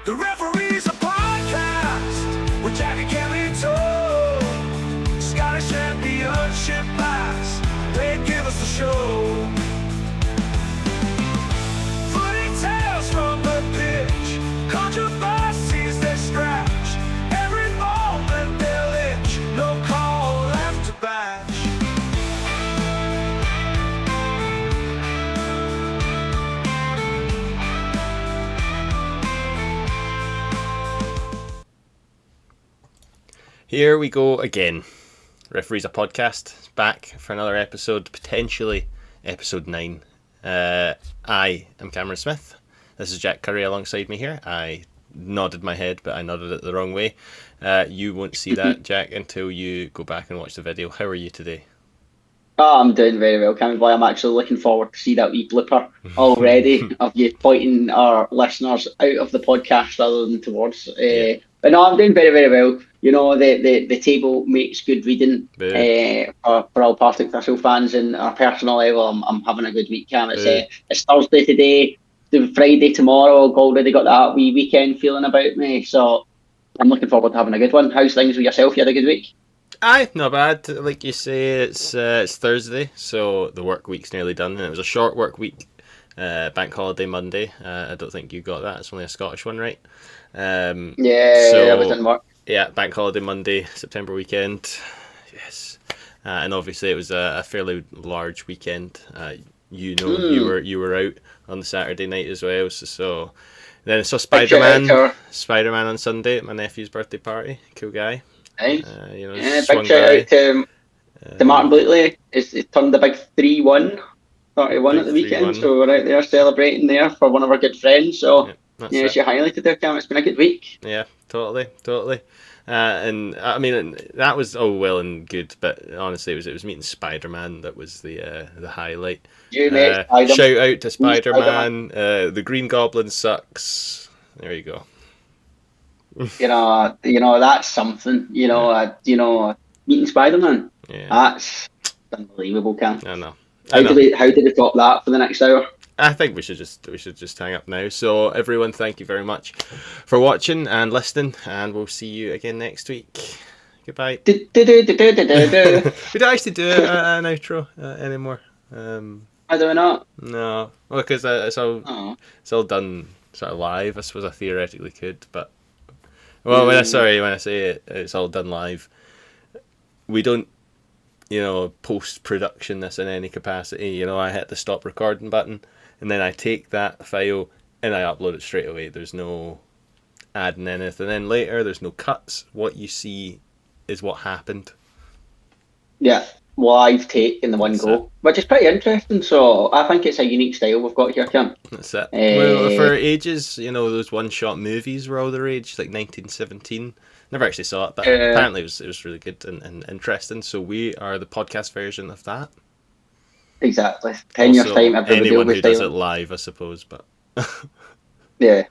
The referee's a podcast with Jack and Kelly too. Scottish Championship match, they give us the show. Footy tales from the pitch, controversies they scratch. Every moment they'll itch, no call left to batch. Here we go again. Referees a podcast. It's back for another episode, potentially episode 9. I am Cameron Smith. This is Jack Curry alongside me here. I nodded my head, but I nodded it the wrong way. You won't see that, Jack, until you go back and watch the video. How are you today? Oh, I'm doing very well, Cameron. I'm actually looking forward to see that wee blooper already of you pointing our listeners out of the podcast rather than towards. But no, I'm doing very, very well. You know, the table makes good reading for all Partick Thistle fans, and on a personal level, I'm having a good week, Cam. It's Thursday today, the Friday tomorrow. I've already got that wee weekend feeling about me, so I'm looking forward to having a good one. How's things with yourself? You had a good week? Aye, not bad. Like you say, it's Thursday, so the work week's nearly done, and it was a short work week. Bank holiday Monday. I don't think you got that. It's only a Scottish one, right? I was in work. Yeah, Bank holiday Monday, September weekend. Yes, and obviously it was a fairly large weekend. You were out on the Saturday night as well. So then I saw Spider-Man on Sunday at my nephew's birthday party. Cool guy. Nice. Swung big shout by. out to Martin Blakely. It turned the big 3-1 at the weekend, so we're out there celebrating there for one of our good friends. So as you highlighted there, Cam, it's been a good week. Yeah, totally. And I mean, that was all well and good, but honestly, it was meeting Spider-Man that was the highlight. Shout out to Spider-Man. The Green Goblin sucks. There you go. You know that's something. Meeting Spider-Man. Yeah. That's unbelievable, Cam. I know. How do we top that for the next hour? I think we should just hang up now. So everyone, thank you very much for watching and listening, and we'll see you again next week. Goodbye. We don't actually do an outro anymore. How do we not? No, well, because it's all done sort of live. I suppose I theoretically could, but when I say it's all done live, we don't. Post-production this in any capacity. I hit the stop recording button and then I take that file and I upload it straight away. There's no adding anything in later. There's no cuts. What you see is what happened. Yeah, live take in the one go, which is pretty interesting. So I think it's a unique style we've got here, Cam. That's it. Well, for ages, those one-shot movies were all the rage, like 1917. Never actually saw it, but apparently it was really good and interesting. So we are the podcast version of that. Exactly. 10 years time, anyone who does it live, I suppose. But yeah.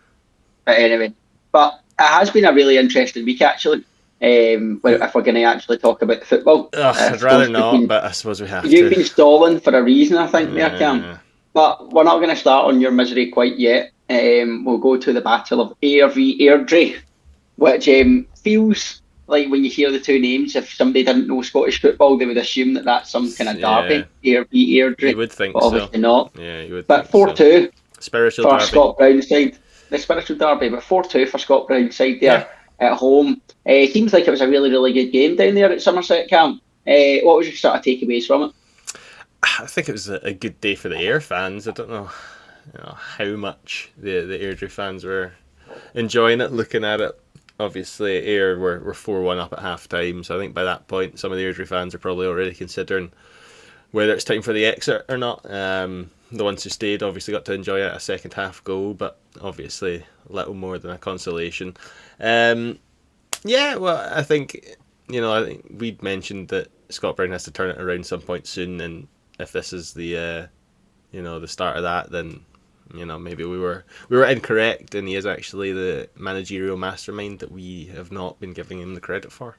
But anyway, it has been a really interesting week actually. If we're going to actually talk about the football, I'd rather not, but I suppose we have to. You've been stalling for a reason, I think, there, Cam. Yeah. But we're not going to start on your misery quite yet. We'll go to the battle of Ayr v Airdrie, which feels like when you hear the two names, if somebody didn't know Scottish football, they would assume that that's some kind of derby, Ayr v Airdrie. You would think but obviously not. Yeah, you would. But 4-2 spiritual for derby. Scott Brown's side. The spiritual derby, but 4-2 for Scott Brown's side there at home. It seems like it was a really, really good game down there at Somerset, Cam. What was your sort of takeaways from it? I think it was a good day for the Ayr fans. I don't know, how much the Airdrie fans were enjoying it, looking at it. Obviously, Ayr were 4-1 up at half time, so I think by that point, some of the Airdrie fans are probably already considering whether it's time for the exit or not. The ones who stayed obviously got to enjoy a second half goal, but obviously little more than a consolation. I think we'd mentioned that Scott Brown has to turn it around some point soon, and if this is the start of that, then maybe we were incorrect, and he is actually the managerial mastermind that we have not been giving him the credit for.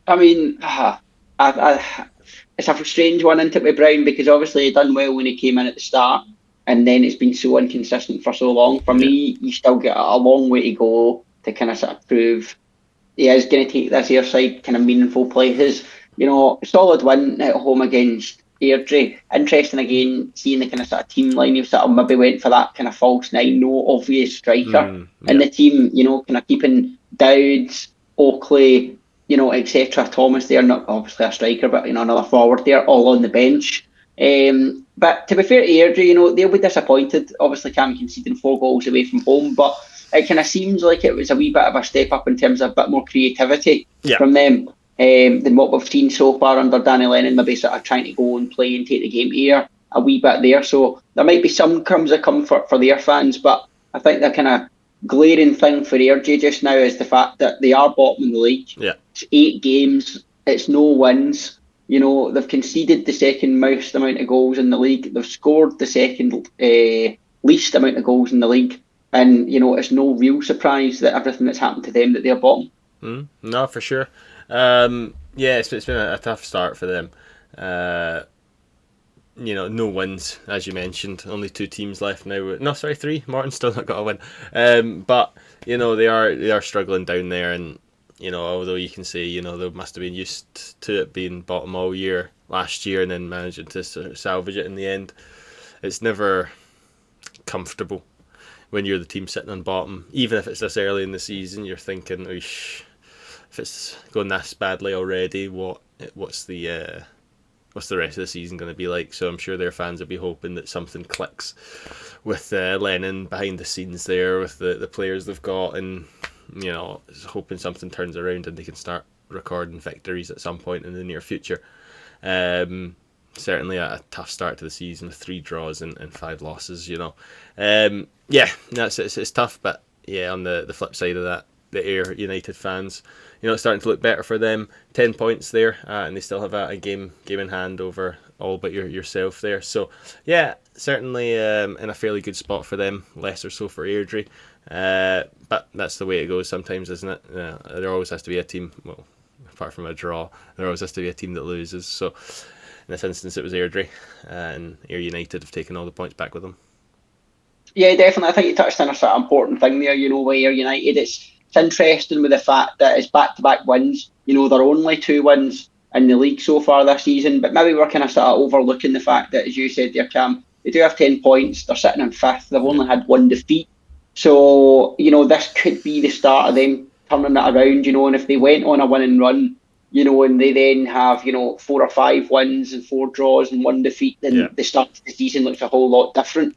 I mean, it's a strange one, isn't it, with Brown, because obviously he done well when he came in at the start, and then it's been so inconsistent for so long. For me, you still get a long way to go to kind of sort of prove he is going to take this Airside kind of meaningful places. Solid win at home against Airdrie. Interesting again, seeing the kind of sort of team line. You sort of maybe went for that kind of false nine, no obvious striker in the team. Kind of keeping Dowds, Oakley, etc. Thomas there, not obviously a striker, but another forward there, all on the bench. But to be fair to Airdrie, they'll be disappointed. Obviously, Cam conceding 4 goals away from home, but it kind of seems like it was a wee bit of a step up in terms of a bit more creativity from them than what we've seen so far under Danny Lennon, maybe sort of trying to go and play and take the game here a wee bit there. So there might be some crumbs of comfort for their fans, but I think the kind of glaring thing for Airdrie just now is the fact that they are bottom in the league. It's 8 games, it's no wins. They've conceded the second most amount of goals in the league. They've scored the second least amount of goals in the league. And, it's no real surprise that everything that's happened to them, that they're bottom. No, for sure. It's been a tough start for them. No wins, as you mentioned. Only 2 teams left now. No, sorry, 3. Morton's still not got a win. But, they are struggling down there. And, although you can say, they must have been used to it being bottom all year last year and then managing to sort of salvage it in the end. It's never comfortable when you're the team sitting on bottom. Even if it's this early in the season, you're thinking, if it's going this badly already, what's the rest of the season going to be like? So I'm sure their fans will be hoping that something clicks with Lennon behind the scenes there, with the players they've got, and hoping something turns around and they can start recording victories at some point in the near future. Certainly a tough start to the season with 3 draws and 5 losses. It's tough, but on the flip side of that, the Ayr United fans, it's starting to look better for them. 10 points there, and they still have a game in hand over all but yourself there. So certainly in a fairly good spot for them. Less or so for Airdrie, but that's the way it goes sometimes, isn't it? There always has to be a team. Well, apart from a draw, there always has to be a team that loses. So in this instance, it was Airdrie, and Ayr United have taken all the points back with them. Yeah, definitely. I think you touched on a sort of important thing there, with Ayr United. It's interesting with the fact that it's back-to-back wins. They're only 2 wins in the league so far this season, but maybe we're kind of sort of overlooking the fact that, as you said there, Cam, they do have 10 points. They're sitting in 5th. They've only had 1 defeat. So, this could be the start of them turning it around, and if they went on a winning run, and they then have, 4 or 5 wins and 4 draws and 1 defeat, then the start of the season looks a whole lot different.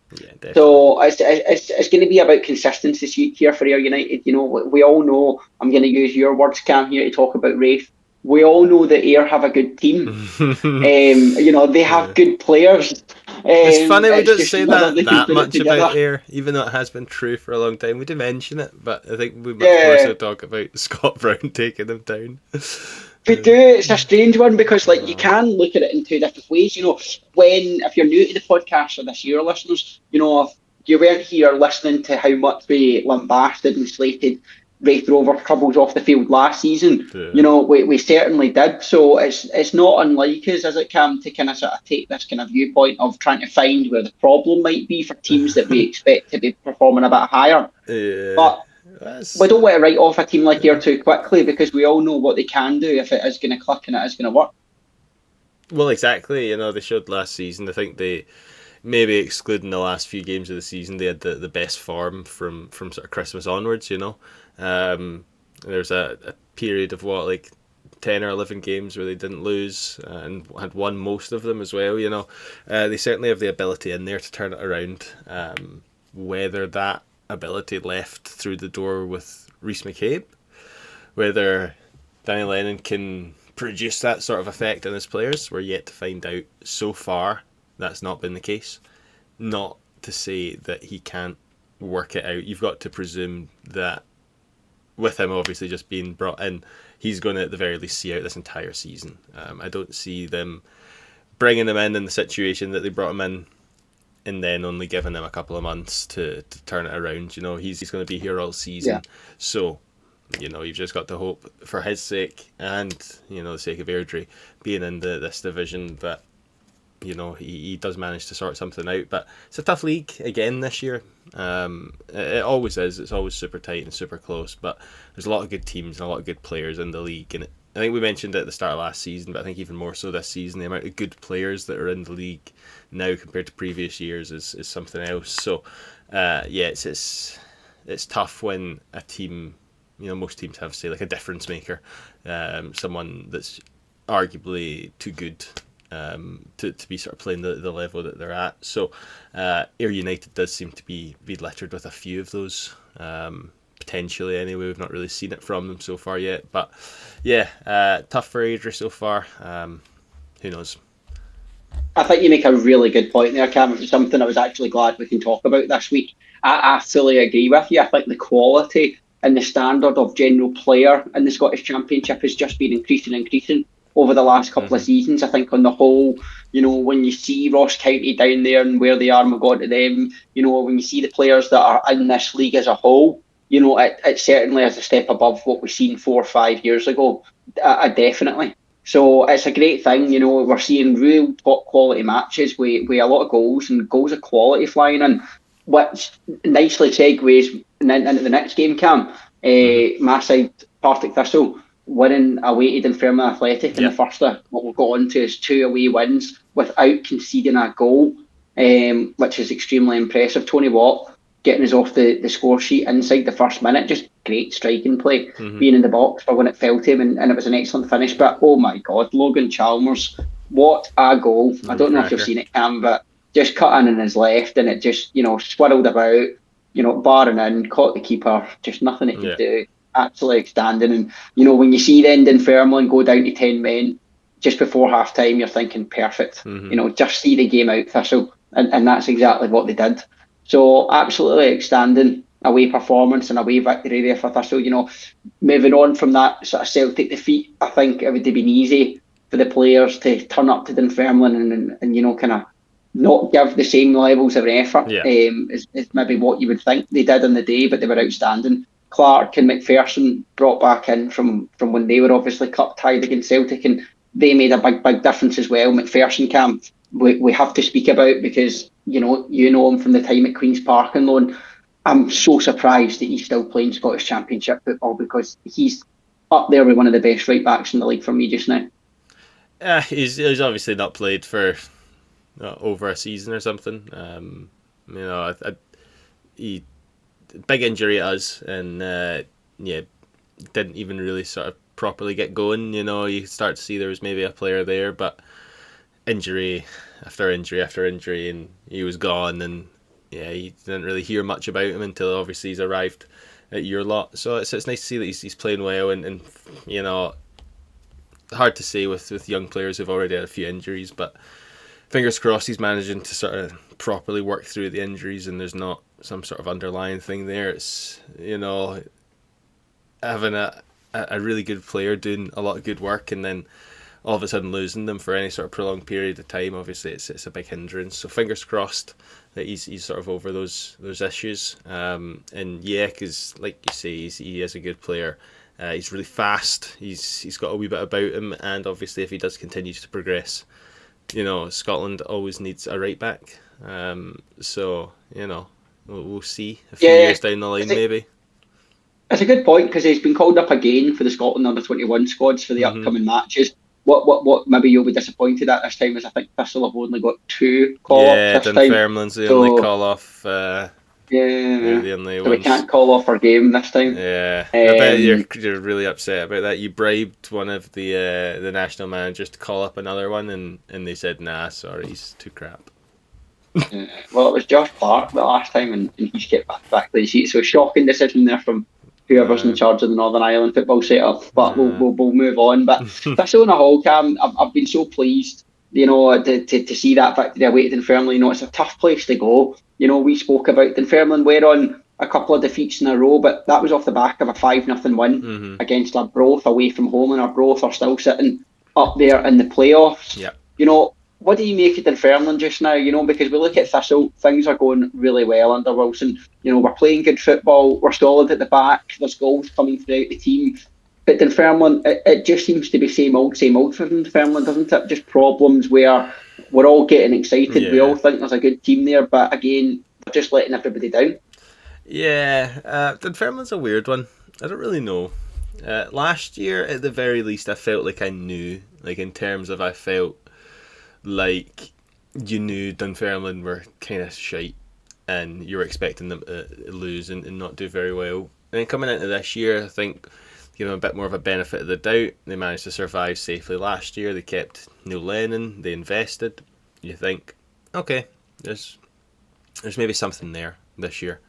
So it's going to be about consistency here for Ayr United. We all know, I'm going to use your words, Cam, here to talk about Rafe. We all know that Ayr have a good team. They have good players. It's funny we don't say that much about Ayr, even though it has been true for a long time. We do mention it, but I think we much more so talk about Scott Brown taking them down. We do. It's a strange one because, you can look at it in 2 different ways. If you're new to the podcast or this year, listeners, if you weren't here listening to how much we lambasted and slated Raith Rovers' troubles off the field last season, we certainly did. So it's not unlike us, as it can, to kind of sort of take this kind of viewpoint of trying to find where the problem might be for teams that we expect to be performing a bit higher. But we don't want to write off a team like Ayr too quickly, because we all know what they can do if it is going to click and it is going to work. Well, exactly. They showed last season. I think they, maybe excluding the last few games of the season, they had the best form from sort of Christmas onwards. There's a period of 10 or 11 games where they didn't lose and had won most of them as well. They certainly have the ability in there to turn it around. Whether that ability left through the door with Rhys McCabe, whether Danny Lennon can produce that sort of effect in his players, we're yet to find out. So far, that's not been the case. Not to say that he can't work it out. You've got to presume that with him obviously just being brought in, he's going to at the very least see out this entire season. I don't see them bringing him in the situation that they brought him in and then only giving him a couple of months to turn it around. He's going to be here all season. So, you've just got to hope for his sake and, the sake of Airdrie being in this division, that he does manage to sort something out. But it's a tough league again this year. It always is. It's always super tight and super close. But there's a lot of good teams and a lot of good players in the league. And I think we mentioned it at the start of last season, but I think even more so this season, the amount of good players that are in the league now compared to previous years is something else. So it's tough when a team, most teams have, say, like a difference maker, someone that's arguably too good to be sort of playing the level that they're at. So Ayr United does seem to be littered with a few of those, potentially anyway. We've not really seen it from them so far yet, but tough for Airdrie so far. Who knows? I think you make a really good point there, Cam. It was something I was actually glad we can talk about this week. I fully agree with you. I think the quality and the standard of general player in the Scottish Championship has just been increasing over the last couple of seasons. I think on the whole, when you see Ross County down there and where they are and we'll go to them, when you see the players that are in this league as a whole, it certainly is a step above what we've seen 4 or 5 years ago. Definitely. So it's a great thing, we're seeing real top quality matches with a lot of goals and goals of quality flying in, which nicely segues into the next game, Cam. My side, Partick Thistle, winning away to Dunfermline Athletic in the first of what we'll go on to is 2 away wins without conceding a goal, which is extremely impressive. Tony Watt getting us off the score sheet inside the first minute, just great striking play, being in the box for when it fell to him, and it was an excellent finish. But oh my God, Logan Chalmers, what a goal. I don't know if you've seen it, Cam, but just cut in his left and it just, swirled about, barring in, caught the keeper, just nothing he could do. Absolutely outstanding. And, when you see then Dunfermline go down to 10 men just before half time, you're thinking perfect. Just see the game out, Thistle. And that's exactly what they did. So absolutely outstanding away performance and away victory there for Thistle. Moving on from that sort of Celtic defeat, I think it would have been easy for the players to turn up to Dunfermline and kind of not give the same levels of effort is maybe what you would think they did on the day, but they were outstanding. Clark and McPherson brought back in from when they were obviously cup tied against Celtic, and they made a big difference as well. McPherson, Cam, we have to speak about because you know him from the time at Queen's Park and loan. I'm so surprised that he's still playing Scottish Championship football because he's up there with one of the best right backs in the league for me just now. He's obviously not played for over a season or something. He big injury at us, and didn't even really sort of properly get going. You start to see there was maybe a player there, but injury after injury after injury, and he was gone. And you didn't really hear much about him until obviously he's arrived at your lot. So it's nice to see that he's playing well, and hard to say with young players who've already had a few injuries, but fingers crossed he's managing to sort of properly work through the injuries and there's not some sort of underlying thing there. It's having a really good player doing a lot of good work and then all of a sudden losing them for any sort of prolonged period of time, obviously it's a big hindrance. So fingers crossed that he's sort of over those issues. Because like you say, he is a good player. He's really fast. He's got a wee bit about him, and obviously if he does continue to progress, Scotland always needs a right back. So we'll see a few years down the line maybe. It's a good point because he's been called up again for the Scotland under-21 squads for the upcoming matches. What maybe you'll be disappointed at this time is I think Thistle have only got 2 call-ups this time. Yeah, Dunfermline's the only call-off. The only so ones. We can't call off our game this time. Yeah, I bet you're really upset about that. You bribed one of the national managers to call up another one, and they said, nah, sorry, he's too crap. Well, it was Josh Clark the last time, and he's kept back clean sheet. So shocking decision there from whoever's in charge of the Northern Ireland football setup. But we'll move on. But Thistle on a whole, Cam, I've been so pleased, to see that victory away to Dunfermline. It's a tough place to go. We spoke about Dunfermline. We're on a couple of defeats in a row, but that was off the back of a 5-0 win against Arbroath away from home, and Arbroath are still sitting up there in the playoffs. Yeah. What do you make of Dunfermline just now? Because we look at Thistle, things are going really well under Wilson. We're playing good football. We're solid at the back. There's goals coming throughout the team. But Dunfermline, it just seems to be same old for Dunfermline, doesn't it? Just problems where we're all getting excited. We all Yeah. think there's a good team there, but again, we're just letting everybody down. Yeah, Dunfermline's a weird one. I don't really know. Last year, at the very least, I felt like I knew. Like, in terms of I felt like you knew Dunfermline were kind of shite and you were expecting them to lose and not do very well. And then coming into this year, I think give them a bit more of a benefit of the doubt. They managed to survive safely last year. They kept Neil Lennon. They invested. You think, okay, there's maybe something there this year.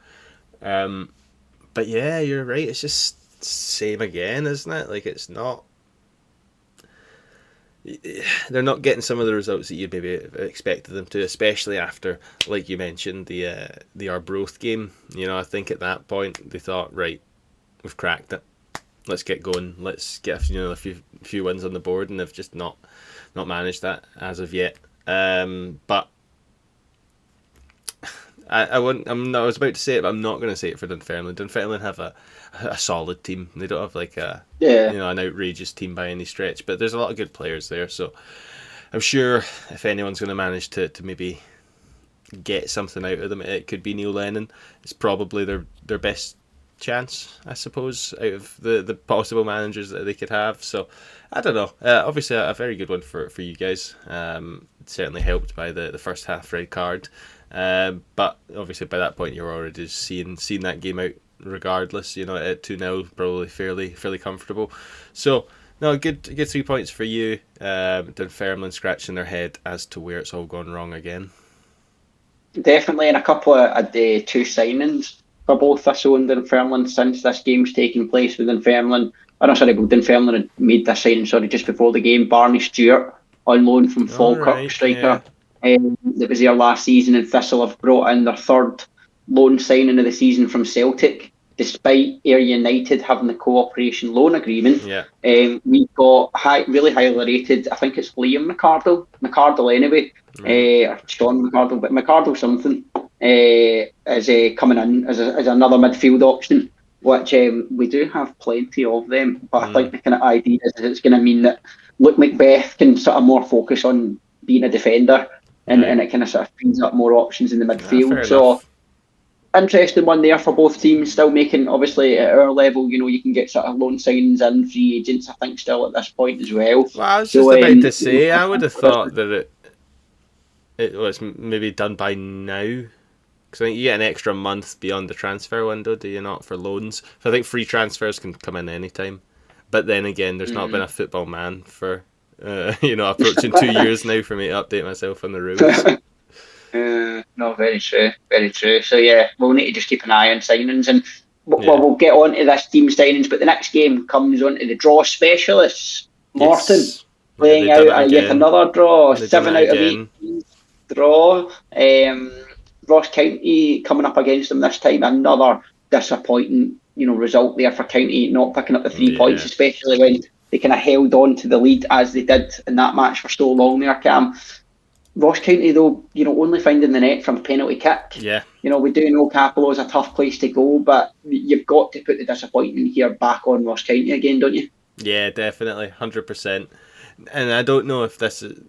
But yeah, you're right. It's just same again, isn't it? Like it's not. They're not getting some of the results that you maybe expected them to, especially after, like you mentioned, the Arbroath game. You know, I think at that point they thought, right, we've cracked it. Let's get going. Let's get a few wins on the board, and they've just not managed that as of yet. But I was about to say it, but I'm not going to say it for Dunfermline. Dunfermline have a solid team. They don't have like an outrageous team by any stretch, but there's a lot of good players there. So I'm sure if anyone's going to manage to maybe get something out of them, it could be Neil Lennon. It's probably their best chance, I suppose, out of the possible managers that they could have. So I don't know. Obviously, a very good one for you guys. Certainly helped by the first half red card. But obviously by that point you were already seeing that game out regardless, you know, at 2-0 probably fairly comfortable. So no, good 3 points for you. Dunfermline scratching their head as to where it's all gone wrong again. Definitely, and a couple of two signings for both Thistle and Dunfermline since this game's taken place with Dunfermline. Dunfermline had made this signing just before the game. Barney Stewart on loan from Falkirk, striker. Yeah. That was there last season, and Thistle have brought in their third loan signing of the season from Celtic, despite Ayr United having the cooperation loan agreement. Yeah. We've got really highly rated, I think it's Liam McArdle anyway, or Sean McArdle, but McArdle something, is coming in as another midfield option, which we do have plenty of them, but I think the kind of idea is that it's going to mean that Luke Macbeth can sort of more focus on being a defender, and it kind of sort of frees up more options in the midfield. So interesting one there for both teams. Still making, obviously at our level, you know, you can get sort of loan signings and free agents, I think, still at this point as well. Well, I was just about to say, I would have thought that it was maybe done by now. Because I think you get an extra month beyond the transfer window, do you not, for loans? So I think free transfers can come in any time. But then again, there's not been a football man for, approaching 2 years now for me to update myself on the rules. No, very true, very true. So yeah, we'll need to just keep an eye on signings, and we'll get on to this team signings. But the next game comes on to the draw specialists. Morton playing out yet another draw, 7 out of 8 draw. Ross County coming up against them this time. Another disappointing, result there for County, not picking up the 3 points, especially when they kind of held on to the lead as they did in that match for so long there, Cam. Ross County, though, only finding the net from a penalty kick. Yeah. We do know Capello is a tough place to go, but you've got to put the disappointment here back on Ross County again, don't you? Yeah, definitely, 100%. And I don't know if this is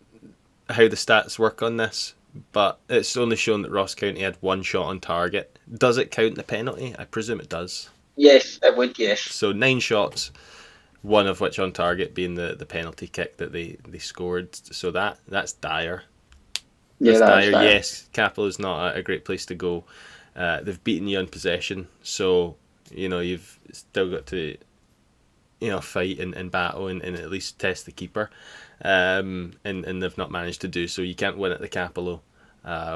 how the stats work on this, but it's only shown that Ross County had 1 shot on target. Does it count the penalty? I presume it does. Yes, it would, yes. So 9 shots, 1 of which on target being the penalty kick that they scored. So that's dire. Yeah, that's dire. Yes, Capel is not a great place to go. They've beaten you on possession, so you've still got to fight and battle and at least test the keeper. And they've not managed to do so. You can't win at the Capello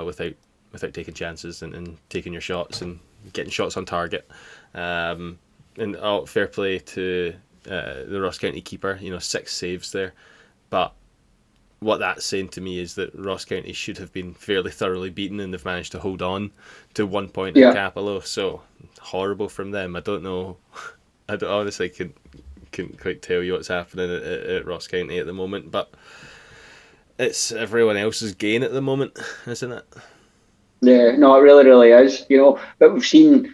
without taking chances and taking your shots and getting shots on target. And fair play to the Ross County keeper. 6 saves there, but what that's saying to me is that Ross County should have been fairly thoroughly beaten, and they've managed to hold on to 1 point at Capello. So horrible from them. I don't know. I honestly couldn't quite tell you what's happening at Ross County at the moment, but it's everyone else's gain at the moment, isn't it? Yeah, no, it really, really is. But we've seen,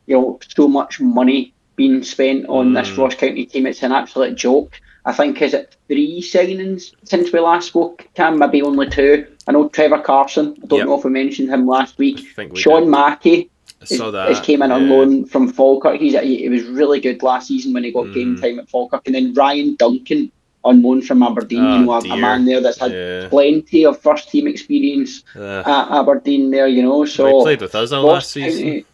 so much money being spent on this Ross County team. It's an absolute joke. I think, is it 3 signings since we last spoke, Cam? Maybe only 2. I know Trevor Carson. I don't know if we mentioned him last week. I think we Sean did. Mackey saw that. Has came in on loan from Falkirk. He was really good last season when he got game time at Falkirk. And then Ryan Duncan on loan from Aberdeen. A man there that's had plenty of first team experience at Aberdeen there. So he played with us all last season.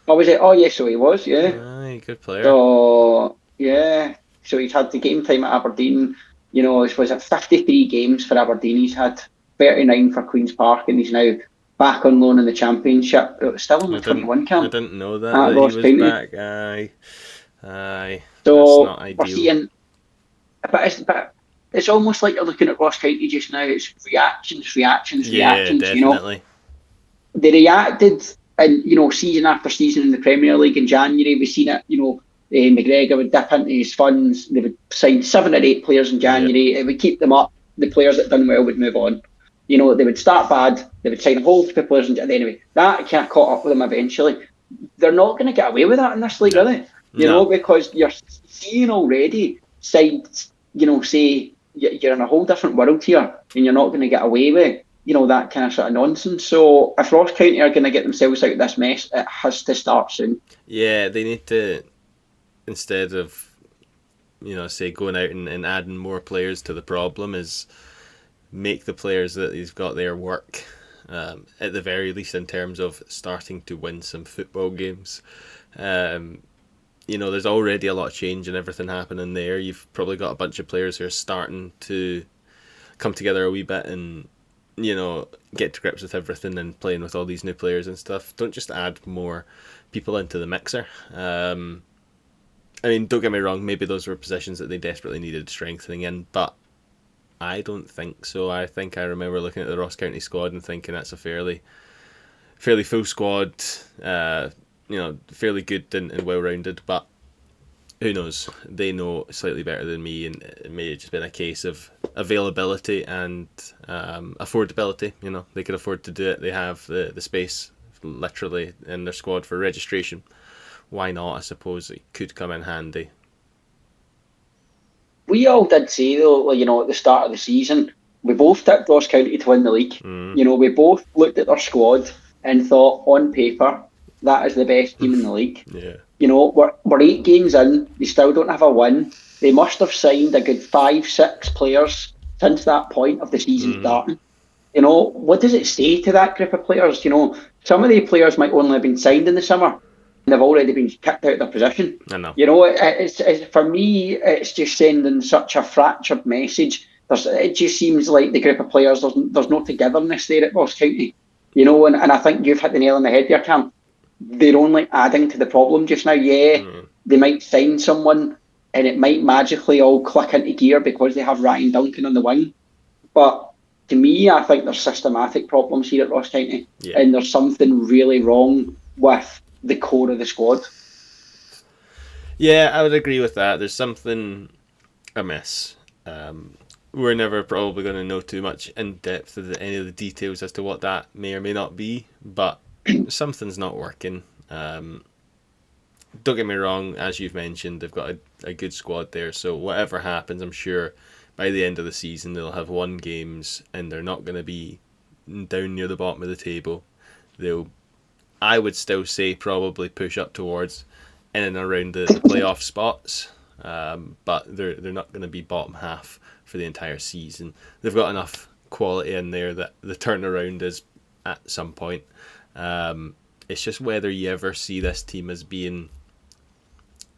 What was it? Oh yeah, so he was. Yeah, aye, good player. So yeah, so he's had the game time at Aberdeen. It was at 53 games for Aberdeen. He's had 39 for Queen's Park, and he's now back on loan in the Championship. It was still only 21 camp. I didn't know that he was County. back. Aye. So that's not ideal. We're seeing, but it's almost like you're looking at Ross County just now. It's reactions. Definitely. They reacted, and season after season in the Premier League in January. We've seen it. McGregor would dip into his funds. They would sign 7 or 8 players in January. It would keep them up. The players that done well would move on. They would start bad. They would sign a whole heap of players, and anyway, that kind of caught up with them eventually. They're not going to get away with that in this league, are they? Because you're seeing already sides, say you're in a whole different world here, and you're not going to get away with, that kind of sort of nonsense. So if Ross County are going to get themselves out of this mess, it has to start soon. Yeah, they need to, instead of, say going out and adding more players to the problem, is make the players that he's got there work, at the very least in terms of starting to win some football games. There's already a lot of change and everything happening there. You've probably got a bunch of players who are starting to come together a wee bit and, get to grips with everything and playing with all these new players and stuff. Don't just add more people into the mixer. Don't get me wrong, maybe those were positions that they desperately needed strengthening in, but I don't think so. I think I remember looking at the Ross County squad and thinking that's a fairly full squad, fairly good and well-rounded, but who knows? They know slightly better than me, and it may have just been a case of availability and affordability. They could afford to do it. They have the space literally in their squad for registration. Why not? I suppose it could come in handy. We all did say, though, at the start of the season, we both tipped Ross County to win the league. We both looked at their squad and thought, on paper, that is the best team in the league. Yeah. We're 8 games in, they still don't have a win. They must have signed a good 5-6 players since that point of the season starting. What does it say to that group of players? Some of the players might only have been signed in the summer. They've already been kicked out of their position. I know. It's for me, it's just sending such a fractured message. It just seems like the group of players, there's no togetherness there at Ross County. And I think you've hit the nail on the head there, Cam. They're only adding to the problem just now. They might sign someone and it might magically all click into gear because they have Ryan Duncan on the wing. But to me, I think there's systematic problems here at Ross County, and there's something really wrong with the core of the squad. Yeah, I would agree with that. There's something amiss. We're never probably going to know too much in depth of any of the details as to what that may or may not be, but something's not working. Don't get me wrong, as you've mentioned, they've got a good squad there, so whatever happens, I'm sure by the end of the season they'll have won games and they're not going to be down near the bottom of the table. I would still say probably push up towards in and around the playoff spots, but they're not going to be bottom half for the entire season. They've got enough quality in there that the turnaround is at some point. It's just whether you ever see this team as being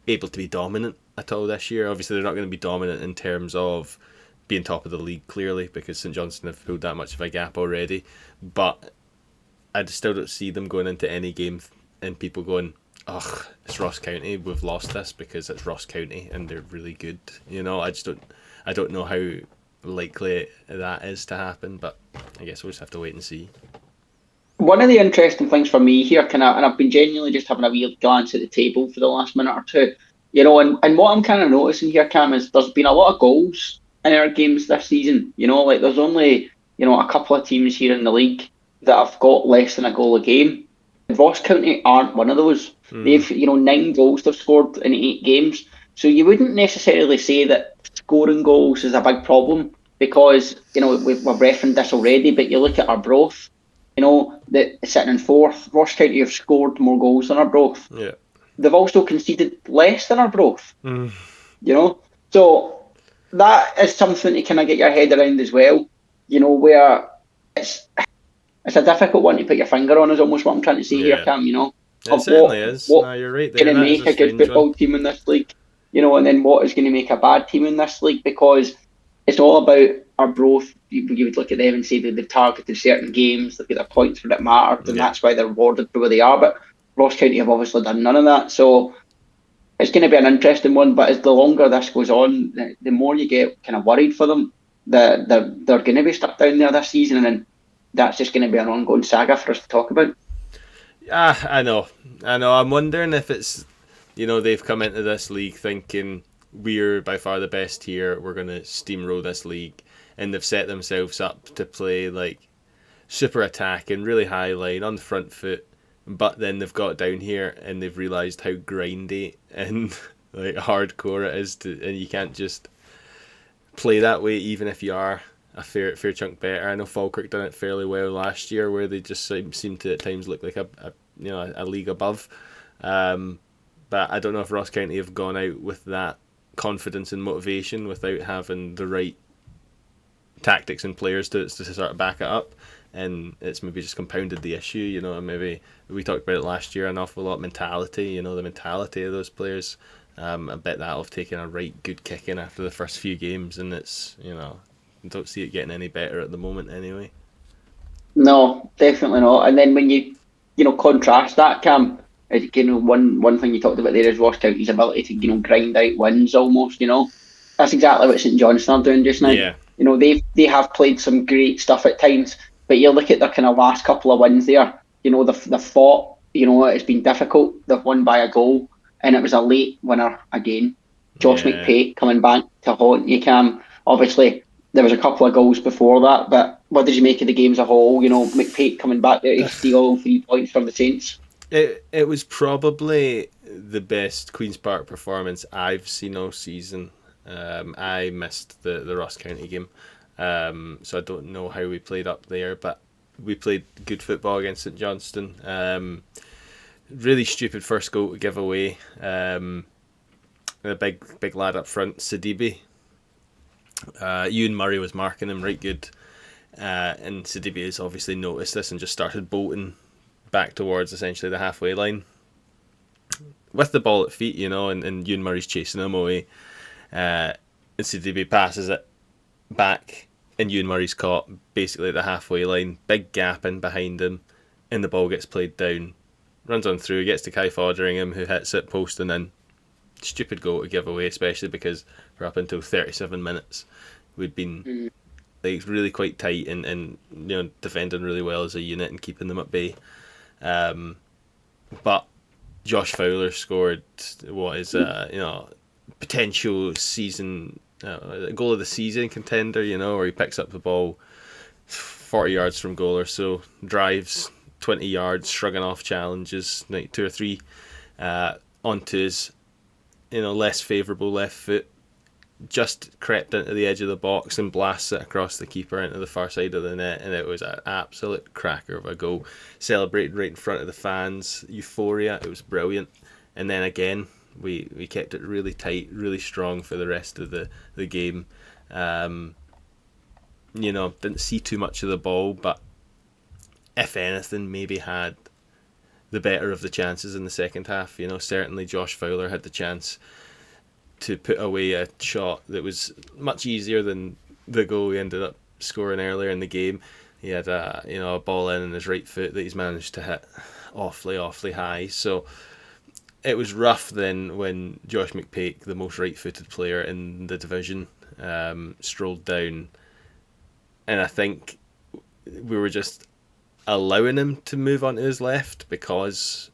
able to be dominant at all this year. Obviously, they're not going to be dominant in terms of being top of the league, clearly, because St Johnstone have pulled that much of a gap already. But I still don't see them going into any game and people going, "Ugh, it's Ross County. We've lost this because it's Ross County and they're really good." I don't know how likely that is to happen, but I guess we'll just have to wait and see. One of the interesting things for me here, and I've been genuinely just having a weird glance at the table for the last minute or two, and what I'm kind of noticing here, Cam, is there's been a lot of goals in our games this season. There's only, a couple of teams here in the league that have got less than a goal a game. Ross County aren't one of those. They've 9 goals they've scored in 8 games. So you wouldn't necessarily say that scoring goals is a big problem because we've referenced this already. But you look at Arbroath, that sitting in fourth. Ross County have scored more goals than Arbroath. Yeah. They've also conceded less than Arbroath. Mm. So that is something to kind of get your head around as well. Where it's a difficult one to put your finger on, is almost what I'm trying to say here, Cam. It certainly is. No, you're right there. Going to That is make a good strange football one. team in this league, and then what is going to make a bad team in this league, because it's all about Arbroath. You would look at them and say that they've targeted certain games, they've got their points where it mattered, and that's why they're rewarded for where they are. But Ross County have obviously done none of that, so it's going to be an interesting one. But as the longer this goes on, the more you get kind of worried for them. They're going to be stuck down there this season, and that's just going to be an ongoing saga for us to talk about. I know. I'm wondering if it's, they've come into this league thinking we're by far the best here, we're going to steamroll this league, and they've set themselves up to play like super attack and really high line on the front foot, but then they've got down here and they've realised how grindy and like hardcore it is, and you can't just play that way even if you are a fair chunk better. I know Falkirk done it fairly well last year, where they just seem to at times look like a league above. But I don't know if Ross County have gone out with that confidence and motivation without having the right tactics and players to sort of back it up, and it's maybe just compounded the issue. And maybe we talked about it last year, an awful lot of mentality. The mentality of those players. I bet that'll have taken a right good kicking after the first few games, and it's I don't see it getting any better at the moment anyway. No, definitely not. And then when you contrast that, Cam, one thing you talked about there is Ross County's ability to grind out wins almost. That's exactly what St Johnstone are doing just now. Yeah. They have played some great stuff at times, but you look at their kind of last couple of wins there. They've fought. It's been difficult. They've won by a goal, and it was a late winner again. Josh McPake coming back to haunt you, Cam. Obviously, there was a couple of goals before that, but what did you make of the game as a whole? McPake coming back there to steal 3 points from the Saints. It was probably the best Queen's Park performance I've seen all season. I missed the Ross County game, so I don't know how we played up there, but we played good football against St Johnstone. Really stupid first goal to give away. A big lad up front, Sidibe. Ewan Murray was marking him right good, and Sidibe has obviously noticed this and just started bolting back towards essentially the halfway line with the ball at feet, and Ewan Murray's chasing him away, and Sidibe passes it back, and Ewan Murray's caught basically at the halfway line, big gap in behind him, and the ball gets played down, runs on through, gets to Kai Fotheringham, who hits it post and in. Stupid goal to give away, especially because for up until 37 minutes we'd been like really quite tight and defending really well as a unit and keeping them at bay. But Josh Fowler scored what is potential season goal of the season contender, where he picks up the ball 40 yards from goal or so, drives 20 yards, shrugging off challenges, like 2 or 3 onto his less favourable left foot, just crept into the edge of the box and blasts it across the keeper into the far side of the net, and it was an absolute cracker of a goal. Celebrated right in front of the fans, euphoria, it was brilliant. And then again, we kept it really tight, really strong for the rest of the game. Didn't see too much of the ball, but if anything, maybe had the better of the chances in the second half. Certainly Josh Fowler had the chance to put away a shot that was much easier than the goal he ended up scoring earlier in the game. He had a ball in his right foot that he's managed to hit awfully high. So it was rough then when Josh McPake, the most right-footed player in the division, strolled down, and I think we were just allowing him to move onto his left because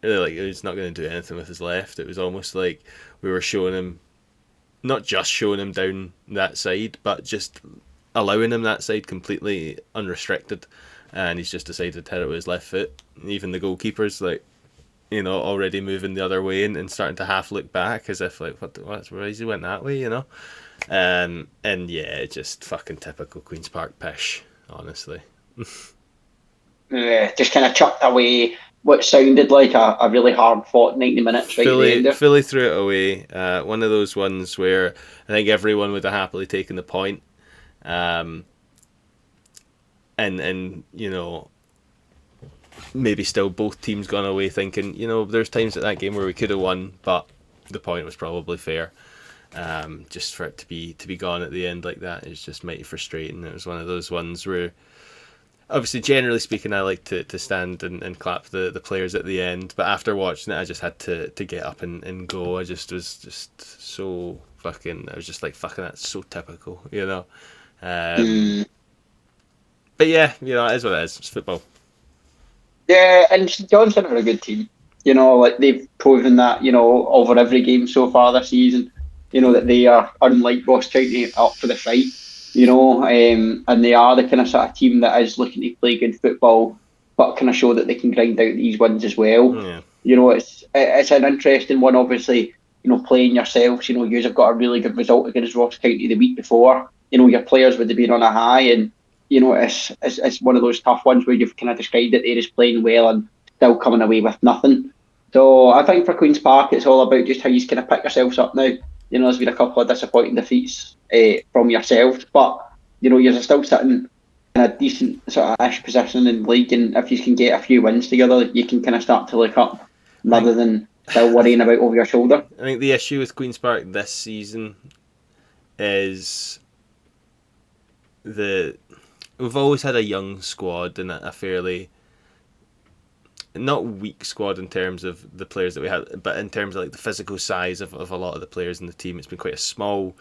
he's not going to do anything with his left. It was almost like we were showing him, not just showing him down that side, but just allowing him that side completely unrestricted. and he's just decided to hit it with his left foot. Even the goalkeeper's like, you know, already moving the other way and starting to half look back as if like, why he went that way, you know? And yeah, just fucking typical Queen's Park pish, honestly. Just kind of chucked away what sounded like a really hard fought 90 minutes right at the end there. Fully threw it away. One of those ones where I think everyone would have happily taken the point. And you know, maybe still both teams gone away thinking, you know, there's times at that game where we could have won, but the point was probably fair. Just for it to be gone at the end like that is just mighty frustrating. It was one of those ones where, obviously, generally speaking, I like to stand and clap the players at the end, but after watching it, I just had to get up and go. I just was just so fucking, I was just like, fucking, that's so typical, you know. But yeah, you know, it is what it is. It's football. Yeah, and St Johnstone are a good team. You know, like they've proven that, you know, over every game so far this season, you know, that they are, unlike Ross County, up for the fight, you know, and they are the kind of sort of team that is looking to play good football, but kind of show that they can grind out these wins as well. Yeah. You know, it's an interesting one, obviously, you know, playing yourselves, you know, you have got a really good result against Ross County the week before, you know, your players would have been on a high, and you know, it's one of those tough ones where you've kind of described it, they're just playing well and still coming away with nothing. So I think for Queen's Park, it's all about just how you kind of pick yourselves up now. You know, there's been a couple of disappointing defeats from yourselves, but, you know, you're still sitting in a decent sort of ish position in the league, and if you can get a few wins together, you can kind of start to look up rather than still worrying about over your shoulder. I think the issue with Queen's Park this season is we've always had a young squad and a fairly not weak squad in terms of the players that we had, but in terms of like the physical size of a lot of the players in the team. It's been quite a small,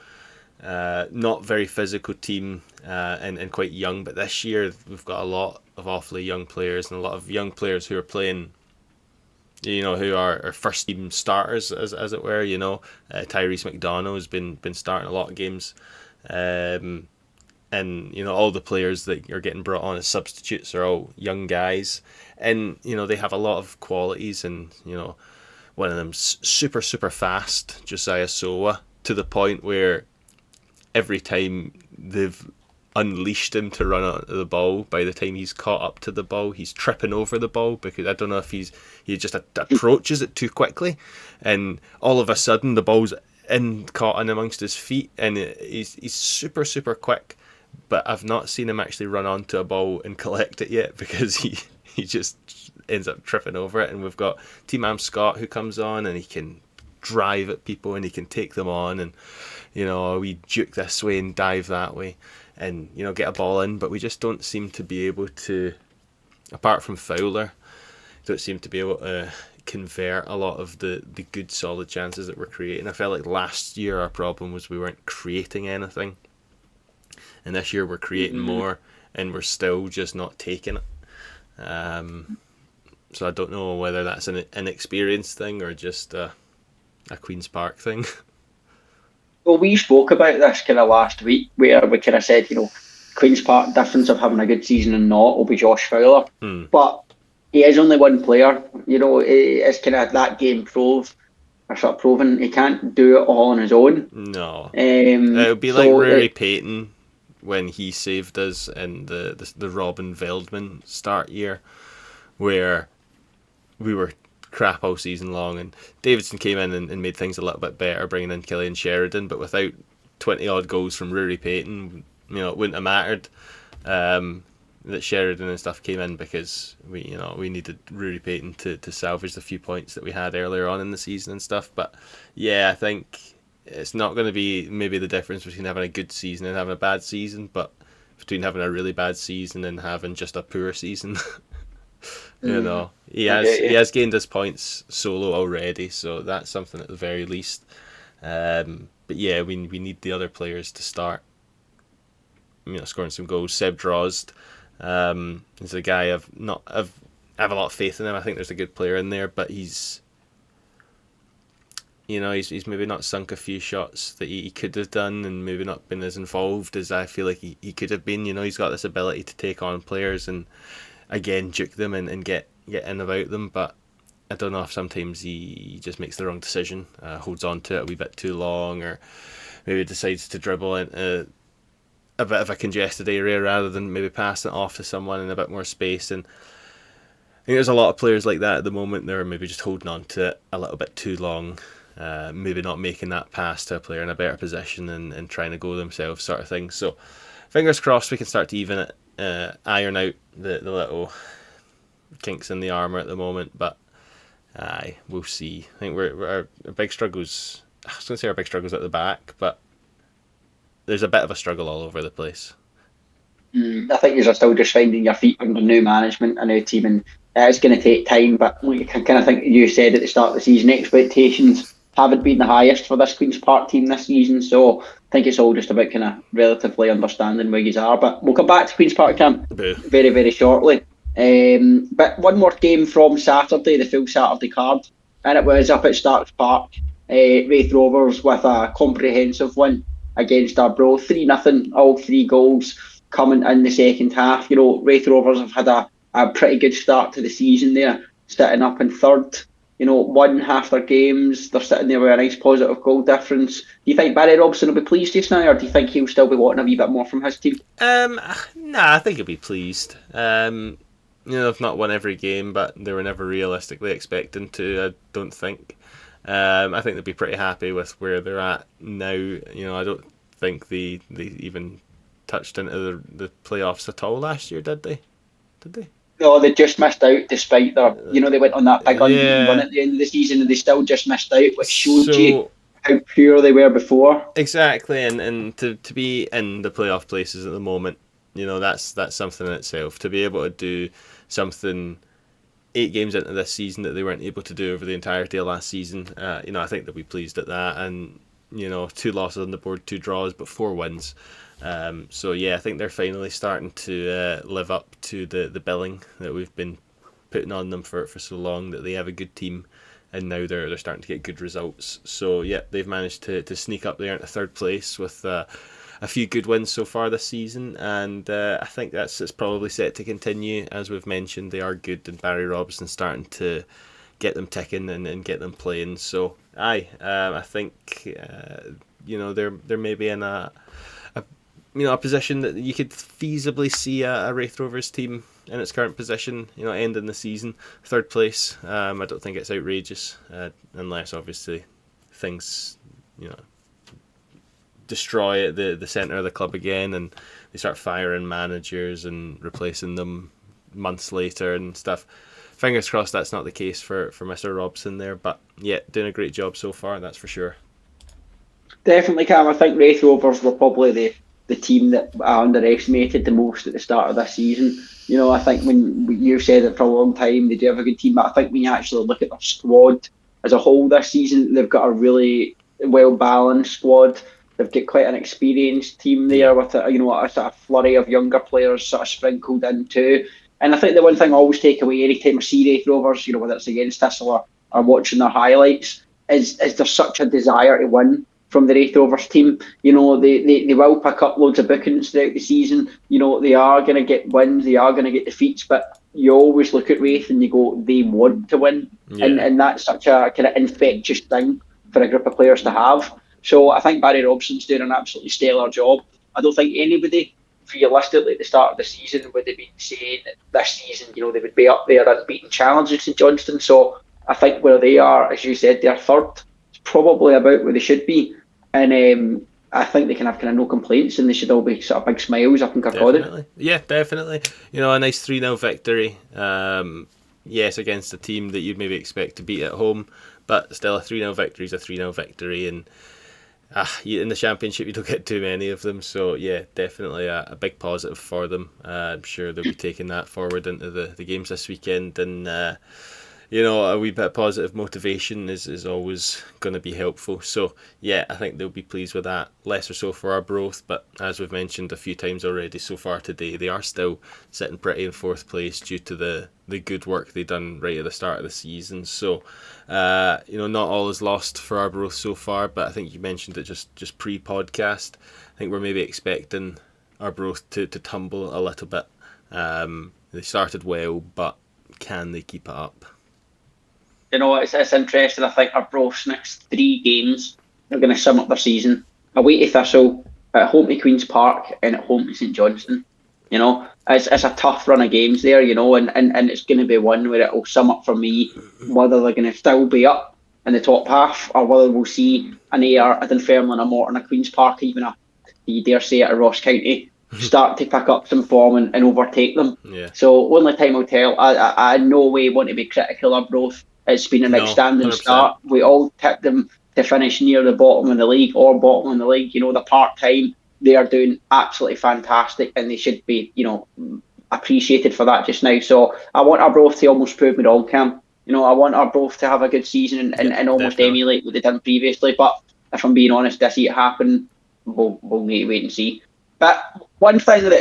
not very physical team, and quite young. But this year we've got a lot of awfully young players and a lot of young players who are playing, you know, who are first team starters as it were. You know, Tyrese McDonough has been starting a lot of games. And, you know, all the players that are getting brought on as substitutes are all young guys. And, you know, they have a lot of qualities. And, you know, one of them's super, super fast, Josiah Sowa, to the point where every time they've unleashed him to run onto the ball, by the time he's caught up to the ball, he's tripping over the ball, because I don't know if he just approaches it too quickly. And all of a sudden, the ball's caught in amongst his feet. And he's super, super quick. But I've not seen him actually run onto a ball and collect it yet, because he just ends up tripping over it. And we've got T-Man Scott who comes on and he can drive at people and he can take them on, and, you know, we juke this way and dive that way and, you know, get a ball in. But we just don't seem to be able to, apart from Fowler, don't seem to be able to convert a lot of the good solid chances that we're creating. I felt like last year our problem was we weren't creating anything. And this year we're creating more, and we're still just not taking it. So I don't know whether that's an inexperienced thing or just a Queen's Park thing. Well, we spoke about this kind of last week, where we kind of said, you know, Queen's Park difference of having a good season and not will be Josh Fowler. But he is only one player. You know, it's kind of that game proven he can't do it all on his own. No. It would be like Rory Payton when he saved us in the Robin Veldman start year, where we were crap all season long, and Davidson came in and made things a little bit better, bringing in Killian Sheridan. But without 20 odd goals from Rory Payton, you know, it wouldn't have mattered that Sheridan and stuff came in, because we needed Rory Payton to salvage the few points that we had earlier on in the season and stuff. But yeah, I think it's not going to be maybe the difference between having a good season and having a bad season, but between having a really bad season and having just a poor season. You know, he has gained his points solo already, so that's something at the very least. But yeah, we need the other players to start, you know, scoring some goals. Seb Drozd is a guy I have a lot of faith in him. I think there's a good player in there, but he's maybe not sunk a few shots that he could have done, and maybe not been as involved as I feel like he could have been. You know, he's got this ability to take on players, and again juke them and get in about them, but I don't know if sometimes he just makes the wrong decision, holds on to it a wee bit too long, or maybe decides to dribble into a bit of a congested area rather than maybe passing it off to someone in a bit more space. And I think there's a lot of players like that at the moment. They're maybe just holding on to it a little bit too long, maybe not making that pass to a player in a better position and trying to go themselves, sort of thing. So fingers crossed we can start to even it, iron out the little kinks in the armour at the moment, but we'll see. I think our big struggles, I was going to say our big struggles at the back, but there's a bit of a struggle all over the place. I think you're still just finding your feet under new management, a new team, and it's going to take time. But I kind of think you said at the start of the season, expectations haven't been the highest for this Queen's Park team this season. So I think it's all just about kind of relatively understanding where you are. But we'll come back to Queen's Park Camp very, very shortly. But one more game from Saturday, the full Saturday card, and it was up at Starks Park. Wraith Rovers with a comprehensive win against Arbroath, 3-0, all 3 goals coming in the second half. You know, Wraith Rovers have had a pretty good start to the season there, sitting up in third. You know, won half their games. They're sitting there with a nice positive goal difference. Do you think Barry Robson will be pleased just now, or do you think he'll still be wanting a wee bit more from his team? Nah, I think he'll be pleased. You know, they've not won every game, but they were never realistically expecting to, I don't think. I think they'll be pretty happy with where they're at now. You know, I don't think they even touched into the playoffs at all last year, did they? No, they just missed out despite their, you know, they went on that big unbeaten run at the end of the season and they still just missed out, which showed you how poor they were before. Exactly, and to be in the playoff places at the moment, you know, that's something in itself. To be able to do something 8 games into this season that they weren't able to do over the entirety of last season, you know, I think they'll be pleased at that. And, you know, 2 losses on the board, 2 draws, but 4 wins. So yeah, I think they're finally starting to live up to the billing that we've been putting on them for so long, that they have a good team, and now they're starting to get good results. So yeah, they've managed to sneak up there into 3rd place with a few good wins so far this season, and I think it's probably set to continue. As we've mentioned, they are good, and Barry Robson's starting to get them ticking and get them playing. So I think you know, they're maybe in a position that you could feasibly see a Wraith Rovers team in its current position, you know, ending the season 3rd place. I don't think it's outrageous, unless obviously things, you know, destroy at the centre of the club again and they start firing managers and replacing them months later and stuff. Fingers crossed that's not the case for Mr. Robson there, but yeah, doing a great job so far, that's for sure. Definitely, Cam. I think Wraith Rovers were probably the team that I underestimated the most at the start of this season. You know, I think when you've said it for a long time, they do have a good team, but I think when you actually look at their squad as a whole this season, they've got a really well-balanced squad. They've got quite an experienced team there with a sort of flurry of younger players sort of sprinkled in too. And I think the one thing I always take away anytime I see Wraith Rovers, you know, whether it's against Thistle or watching their highlights, is there's such a desire to win from the Wraith Rovers team. You know, they will pick up loads of bookings throughout the season. You know, they are going to get wins, they are going to get defeats, but you always look at Wraith and you go, they want to win. Yeah. And that's such a kind of infectious thing for a group of players to have. So I think Barry Robson's doing an absolutely stellar job. I don't think anybody, realistically, at the start of the season would have been saying that this season, you know, they would be up there and beating challengers at St Johnstone. So I think where they are, as you said, they're 3rd. It's probably about where they should be. And I think they can have kind of no complaints, and they should all be sort of big smiles up in Kirkcaldy. Yeah, definitely. You know, a nice 3-0 victory. Yes, against a team that you'd maybe expect to beat at home, but still a 3-0 victory is a 3-0 victory, and in the Championship you don't get too many of them. So yeah, definitely a big positive for them. I'm sure they'll be taking that forward into the games this weekend, and you know, a wee bit of positive motivation is always going to be helpful. So yeah, I think they'll be pleased with that. Less or so for Arbroath, but as we've mentioned a few times already so far today, they are still sitting pretty in 4th place due to the good work they've done right at the start of the season. So you know, not all is lost for Arbroath so far, but I think you mentioned it just pre-podcast. I think we're maybe expecting Arbroath to tumble a little bit. they started well, but can they keep it up? You know, it's interesting. I think Arbroath's next 3 games are going to sum up their season. Away to Thistle, at home to Queen's Park, and at home to St Johnstone. You know, it's a tough run of games there, you know, and it's going to be one where it'll sum up for me whether they're going to still be up in the top half or whether we'll see an Ayr, a Dunfermline, a Morton, a Queen's Park, even you dare say it, a Ross County start to pick up some form and overtake them. Yeah. So only time will tell. I in no way want to be critical of Arbroath. It's been an No, outstanding 100%. start. We all tipped them to finish near the bottom of the league or bottom of the league. You know, the part-time, they are doing absolutely fantastic and they should be, you know, appreciated for that just now. So I want Arbroath to almost prove me wrong, Cam. You know, I want Arbroath to have a good season and almost definitely. emulate what they done previously. But if I'm being honest, to see it happen, we'll need to wait and see. But one thing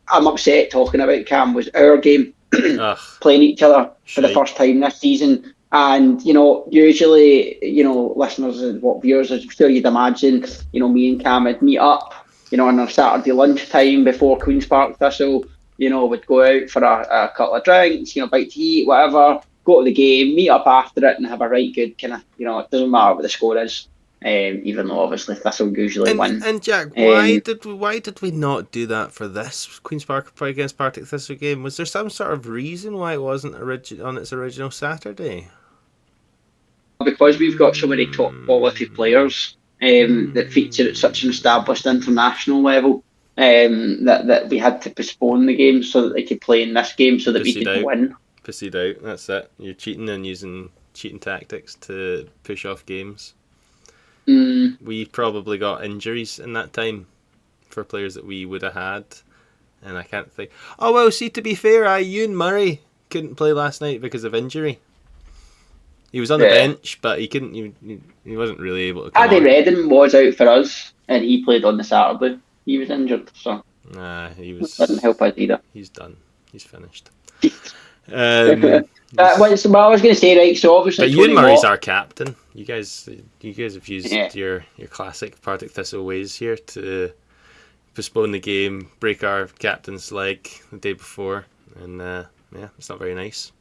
I'm upset talking about, Cam, was our game Ugh, playing each other for the shite. first time this season. And, you know, usually, you know, listeners and what viewers, I'm sure you'd imagine, you know, me and Cam would meet up, you know, on a Saturday lunchtime before Queen's Park Thistle, you know, would go out for a couple of drinks, you know, bite to eat, whatever, go to the game, meet up after it and have a right good kind of, you know, it doesn't matter what the score is, even though obviously Thistle usually win. And Jack, why did we not do that for this Queen's Park against Partick Thistle game? Was there some sort of reason why it wasn't on its original Saturday? Because we've got so many top quality players that feature at such an established international level, that we had to postpone the game so that they could play in this game so that we Pussied could out. win. Pussied out, that's it. You're cheating and using cheating tactics to push off games. We probably got injuries in that time for players that we would have had, and I can't think. Oh well, see, to be fair, Ewan Murray couldn't play last night because of injury. He was on the bench, but he couldn't. He wasn't really able to come Paddy on. Redden was out for us, and he played on the Saturday. He was injured, so Nah, he was. didn't help us either. He's done. He's finished. What I was going to say, right? So obviously, But Ewan Tony Murray's Watt, our captain. You guys have used your classic Partick Thistle ways here to postpone the game, break our captain's leg the day before, and it's not very nice.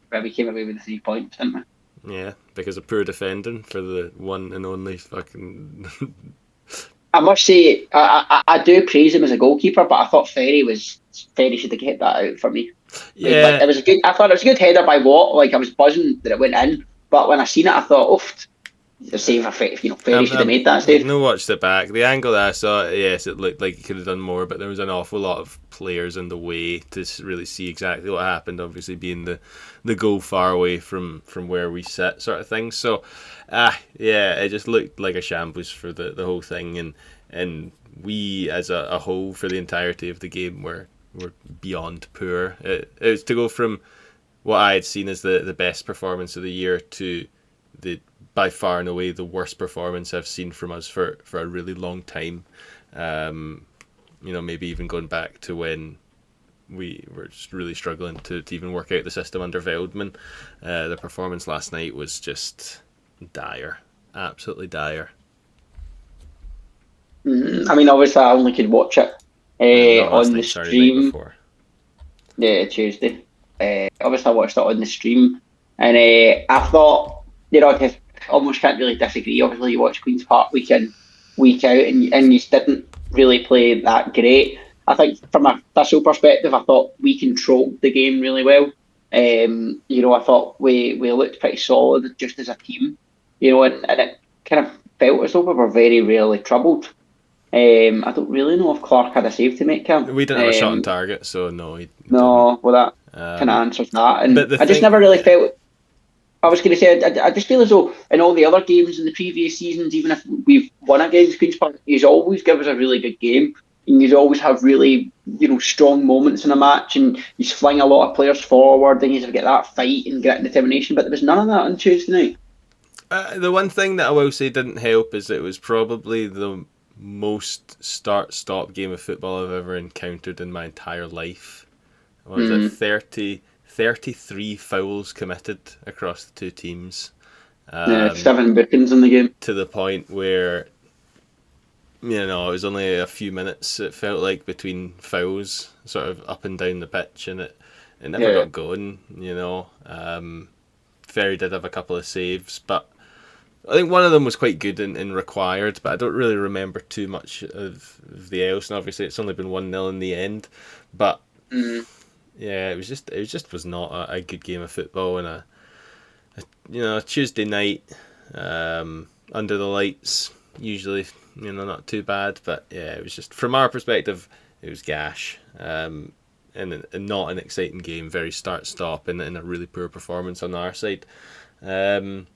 where we came away with the 3 points, didn't we? Yeah, because of poor defending for the one and only fucking. I must say, I do praise him as a goalkeeper, but I thought Ferry should have kept that out for me. Yeah, Like, it was a good. I thought it was a good header by Watt. Like, I was buzzing that it went in, but when I seen it, I thought, "Oof, the save for Ferry should have made that save." No, watched it back. The angle that I saw, yes, it looked like he could have done more, but there was an awful lot of players in the way to really see exactly what happened. Obviously, being the goal far away from where we sit, sort of thing. So, it just looked like a shambles for the whole thing, and we as a whole for the entirety of the game were beyond poor. It was to go from what I had seen as the best performance of the year to the by far and away the worst performance I've seen from us for a really long time. Maybe even going back to when we were just really struggling to even work out the system under Veldman. The performance last night was just dire, absolutely dire. I mean, obviously, I only could watch it on the stream. Yeah, Tuesday. Obviously, I watched it on the stream, and I thought, I almost can't really disagree. Obviously, you watch Queen's Park week in, week out, and you didn't really play that great. I think from a Thistle perspective, I thought we controlled the game really well. I thought we looked pretty solid just as a team, and it kind of felt as though we were very rarely troubled. I don't really know if Clark had a save to make, Cam. We didn't have a shot on target, so no. Well, that kind of answers that. And I just never really felt. I was going to say, I just feel as though in all the other games in the previous seasons, even if we've won against Queen's Park, he's always give us a really good game. And you always have really, strong moments in a match, and you fling a lot of players forward, and you get that fight and grit and determination. But there was none of that on Tuesday night. The one thing that I will say didn't help is it was probably the most start-stop game of football I've ever encountered in my entire life. Was it 33 fouls committed across the two teams? 7 bookings in the game. To the point where it was only a few minutes, it felt like, between fouls, sort of up and down the pitch, and it never got going, Ferry did have a couple of saves, but I think one of them was quite good and required, but I don't really remember too much of the else, and obviously it's only been 1-0 in the end, but yeah, it was not a good game of football, and a Tuesday night, under the lights, usually, not too bad, but yeah, it was just, from our perspective, it was gash, and not an exciting game, very start-stop, and a really poor performance on our side. And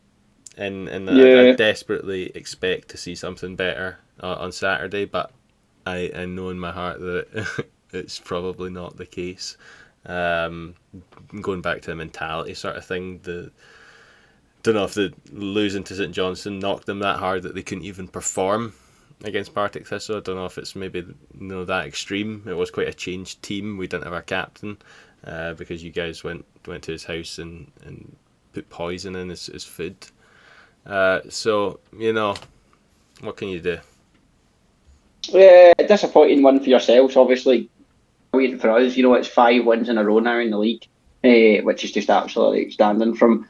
I desperately expect to see something better on Saturday, but I know in my heart that it's probably not the case. Going back to a mentality sort of thing, don't know if the losing to St Johnstone knocked them that hard that they couldn't even perform against Partick Thistle. I don't know if it's maybe that extreme. It was quite a changed team. We didn't have our captain because you guys went to his house and put poison in his food. So what can you do? Disappointing one for yourselves, obviously. Waiting for us, it's 5 wins in a row now in the league, which is just absolutely outstanding. From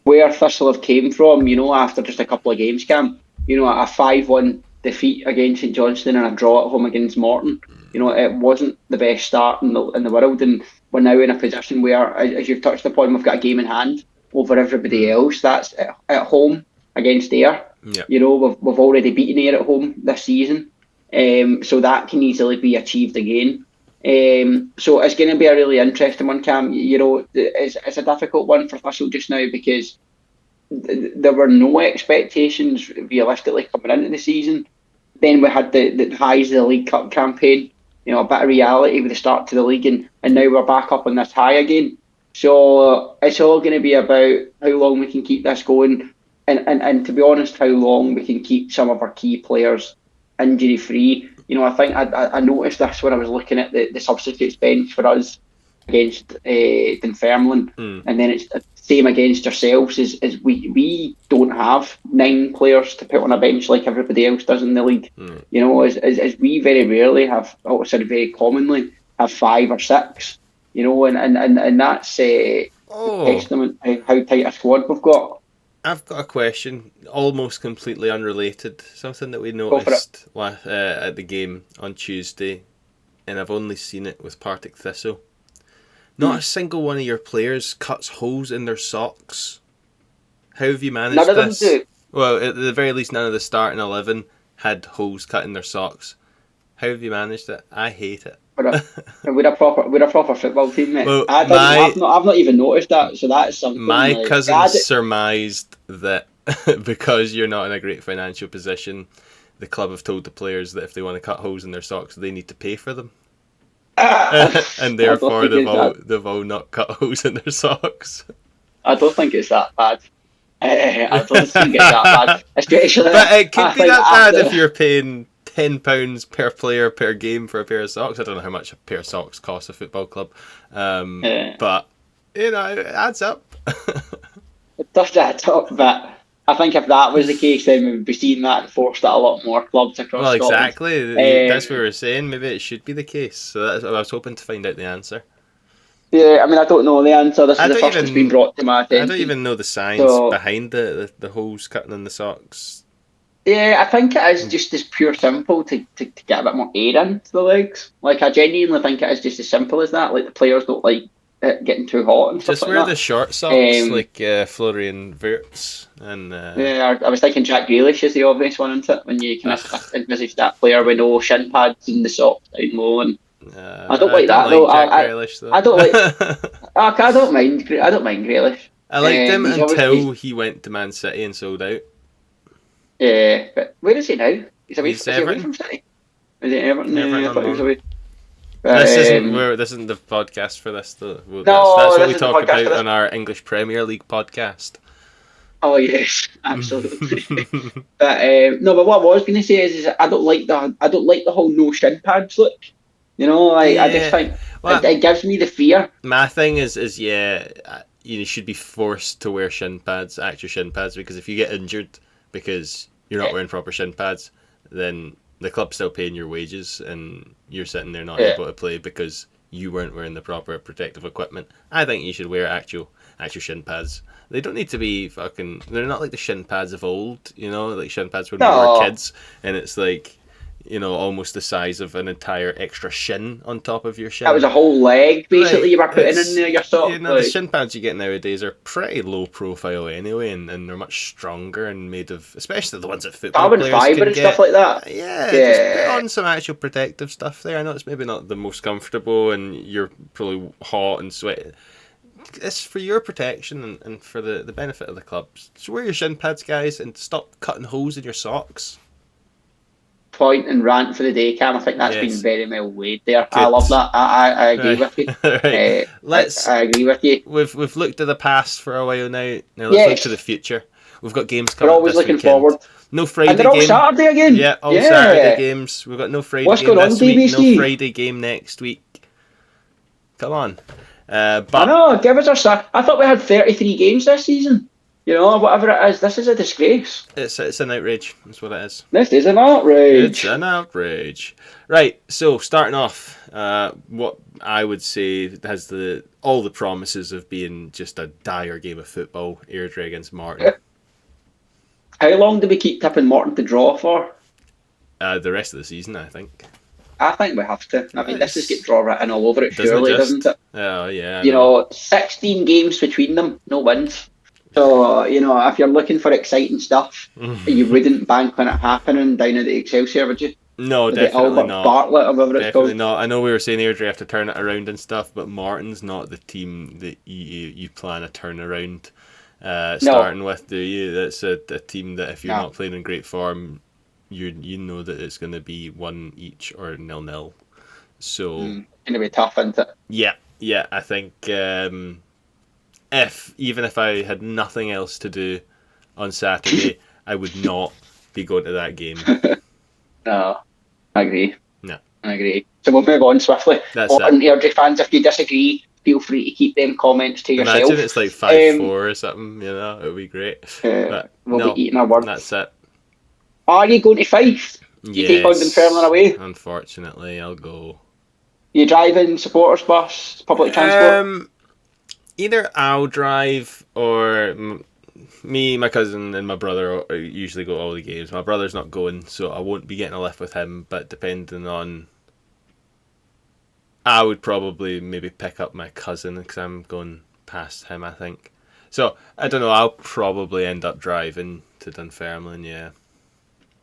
where Thistle have came from, after just a couple of games, Cam, a 5-1 defeat against St Johnstone and a draw at home against Morton. It wasn't the best start in the world, and we're now in a position where, as you've touched upon, we've got a game in hand over everybody else. That's at home against Ayr. Yep. We've already beaten Ayr at home this season, so that can easily be achieved again. So it's going to be a really interesting one, Cam. It's a difficult one for Thistle just now because there were no expectations realistically coming into the season. Then we had the highs of the League Cup campaign, a bit of reality with the start to the league, and now we're back up on this high again. So it's all going to be about how long we can keep this going, and to be honest, how long we can keep some of our key players injury free. I think I noticed this when I was looking at the substitutes bench for us against Dunfermline, and then it's the same against yourselves. Is we don't have 9 players to put on a bench like everybody else does in the league. As we very rarely have, very commonly have 5 or 6. And that's a testament to how tight a squad we've got. I've got a question, almost completely unrelated. Something that we noticed at the game on Tuesday, and I've only seen it with Partick Thistle. Not a single one of your players cuts holes in their socks. How have you managed this? None of them do. Well, at the very least, none of the starting 11 had holes cut in their socks. How have you managed it? I hate it. We're a proper football team, mate. Well, I've not even noticed that, so that's something. My cousin surmised that because you're not in a great financial position, the club have told the players that if they want to cut holes in their socks, they need to pay for them. And therefore they've all not cut holes in their socks. I don't think it's that bad. I don't think it's that bad. Especially, but it could be that bad if you're paying £10 per player per game for a pair of socks. I don't know how much a pair of socks costs a football club, but it adds up. It does add up, but I think if that was the case, then we'd be seeing that enforced at a lot more clubs across Scotland. Well, exactly. That's what we were saying. Maybe it should be the case. So I was hoping to find out the answer. Yeah, I don't know the answer. This is the first that's been brought to my attention. I don't even know the science behind the holes cutting in the socks. Yeah, I think it is just as pure simple to get a bit more air into the legs. Like, I genuinely think it is just as simple as that. Like, the players don't like it getting too hot and stuff just like that. Just wear the short socks, like Florian Wirtz. And yeah, I was thinking Jack Grealish is the obvious one, isn't it? When you kind of envisage that player with no shin pads and the socks down low. And I don't like that, though. I don't like... I don't mind Grealish. I liked him until he went to Man City and sold out. Yeah, but where is he now? He's away from City. Is he Everton? I thought he was away. But, this isn't the podcast for this. That's what we talk about on our English Premier League podcast. Oh yes, absolutely. But what I was going to say is I don't like the whole no shin pads look. I just think it gives me the fear. My thing is you should be forced to wear actual shin pads, because if you get injured because you're not wearing proper shin pads, then the club's still paying your wages, and you're sitting there not Yeah. able to play because you weren't wearing the proper protective equipment. I think you should wear actual shin pads. They don't need to be fucking. They're not like the shin pads of old, like shin pads when we No. were kids, and it's like, almost the size of an entire extra shin on top of your shin. That was a whole leg, basically, Right, you were putting it's- in there yourself. the shin pads you get nowadays are pretty low profile anyway, and they're much stronger and made of, especially the ones that football carbon players fibre can and get. stuff like that. Yeah, Yeah. just put on some actual protective stuff there. I know it's maybe not the most comfortable, and you're probably hot and sweaty. It's for your protection and for the benefit of the club. So wear your shin pads, guys, and stop cutting holes in your socks. Point and rant for the day, Cam. I think that's Yes. been very well weighed there. I Good. love that. I agree Right. with you. Right. Let's. I agree with you. We've looked at the past for a while now. Now let's Yes. look to the future. We've got games We're coming up always this looking weekend. forward. No Friday And they're all game. Saturday again. Yeah, all Saturday games. We've got no Friday What's game going on, this week. DBC? No Friday game next week. Come on. I But know, give us a start. I thought we had 33 games this season. Whatever it is, this is a disgrace. it's an outrage. That's what it is. This is an outrage. It's an outrage. Right, so starting off, what I would say has all the promises of being just a dire game of football, Airdrie against Martin. How long do we keep tipping Morton to draw for? The rest of the season, I think. I think we have to. I mean, this Nice. just get draw written all over it, surely, doesn't it? Oh, yeah. I You know. know, 16 games between them, no wins. So, if you're looking for exciting stuff, you wouldn't bank on it happening down at the Excelsior, would you? No, The definitely Albert not. Bartlett or whatever it's Definitely called. not. I know we were saying Airdrie have to turn it around and stuff, but Martin's not the team that you plan a turnaround starting with, do you? That's a team that if you're No. not playing in great form, you know that it's going to be 1 each or 0-0. So Going to be tough, isn't it? yeah, I think even if I had nothing else to do on Saturday, I would not be going to that game. No, I agree. No. I agree. So we'll move on swiftly. That's And Airdrie fans, if you disagree, feel free to keep them comments to yourself. Imagine it's like 5-4 or something, it would be great. But we'll no, be eating our words. that's it. Are you going to Fife? You take on Dunfermline away? Unfortunately, I'll go. You driving, supporters bus, public transport? Either I'll drive or me, my cousin, and my brother usually go to all the games. My brother's not going, so I won't be getting a lift with him. But depending on, I would probably maybe pick up my cousin because I'm going past him, I think. So I don't know. I'll probably end up driving to Dunfermline. Yeah.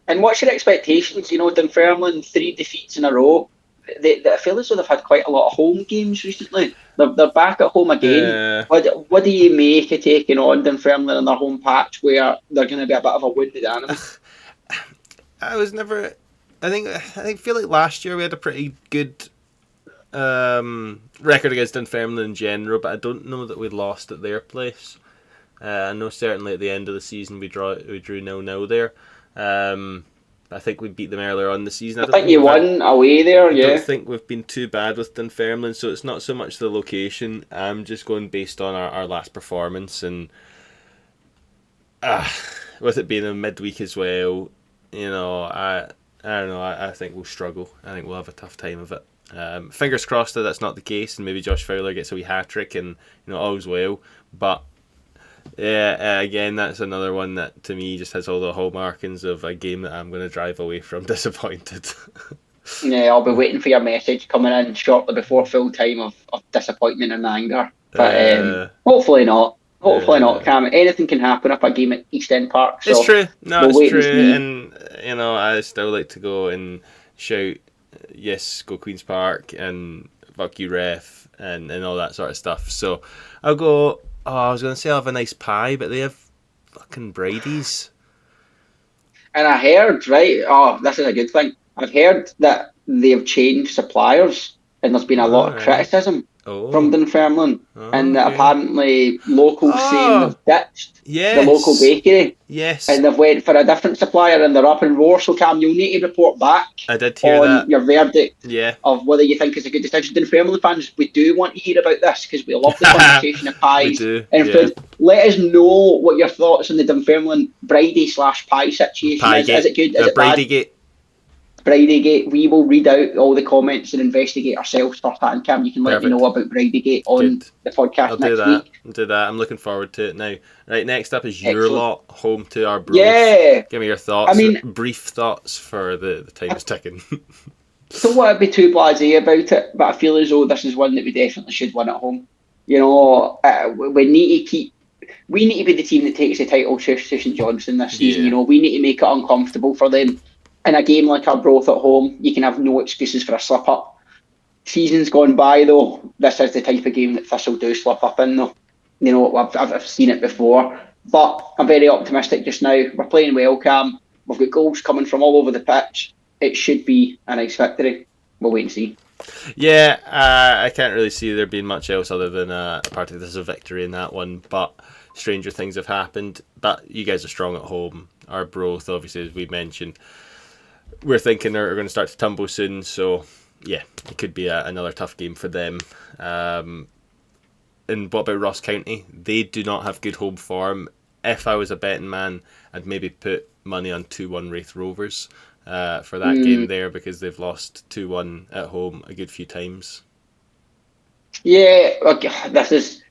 And what's your expectations? Dunfermline, 3 defeats in a row. I feel as though they've had quite a lot of home games recently. They're back at home again. What do you make of taking on Dunfermline in their home patch where they're going to be a bit of a wounded animal? I feel like last year we had a pretty good record against Dunfermline in general, but I don't know that we lost at their place. I know certainly at the end of the season we drew 0-0 there. I think we beat them earlier on in the season. I think you won away there, I yeah. don't think we've been too bad with Dunfermline, so it's not so much the location. I'm just going based on our last performance, and with it being a midweek as well, I don't know. I think we'll struggle. I think we'll have a tough time of it. Fingers crossed that that's not the case, and maybe Josh Fowler gets a wee hat trick, and all's well. But yeah, again, that's another one that to me just has all the hallmarkings of a game that I'm going to drive away from disappointed. Yeah, I'll be waiting for your message coming in shortly before full time of disappointment and anger. But hopefully not. Hopefully not, Cam. Anything can happen up a game at East End Park. So it's true. No, we'll it's true. see. And, I still like to go and shout, yes, go Queen's Park and fuck you, ref, and all that sort of stuff. So I'll go, I was going to say I'll have a nice pie, but they have fucking Brady's. And I heard, right, this is a good thing. I've heard that they've changed suppliers and there's been a lot of criticism from Dunfermline. And that apparently locals saying they've ditched the local bakery. Yes. And they've went for a different supplier and they're up in roar. So Cam, you'll need to report back I did hear on that. your verdict Yeah. of whether you think it's a good decision. Dunfermline fans, we do want to hear about this because we love the conversation of pies. We do, And yeah. let us know what your thoughts on the Dunfermline Brady / pie situation is. Piegate. Is it good? Is The it bad? Bradygate. Bridegate, we will read out all the comments and investigate ourselves firsthand. Cam, you can let me Perfect. know about Bridegate on Good. the podcast I'll do next that. week. I'll do that. I'm looking forward to it now. Right, next up is your Excellent. lot, home to our bros. Yeah. Give me your I thoughts, mean, brief thoughts for the time is ticking. don't want to be too blasé about it, but I feel as though this is one that we definitely should win at home. You know, we need to keep. We need to be the team that takes the title to St Johnstone this season. You Yeah. know, we need to make it uncomfortable for them. In a game like Arbroath at home, you can have no excuses for a slip up. Seasons gone by, though, this is the type of game that Thistle do slip up in, though. You know, I've seen it before. But I'm very optimistic just now. We're playing well, Cam. We've got goals coming from all over the pitch. It should be a nice victory. We'll wait and see. Yeah, I can't really see there being much else other than a part of this is a victory in that one. But stranger things have happened. But you guys are strong at home. Arbroath, obviously, as we mentioned, we're thinking they're going to start to tumble soon. So, yeah, it could be another tough game for them. And what about Ross County? They do not have good home form. If I was a betting man, I'd maybe put money on 2-1 Wraith Rovers for that game there, because they've lost 2-1 at home a good few times. Yeah, okay, this is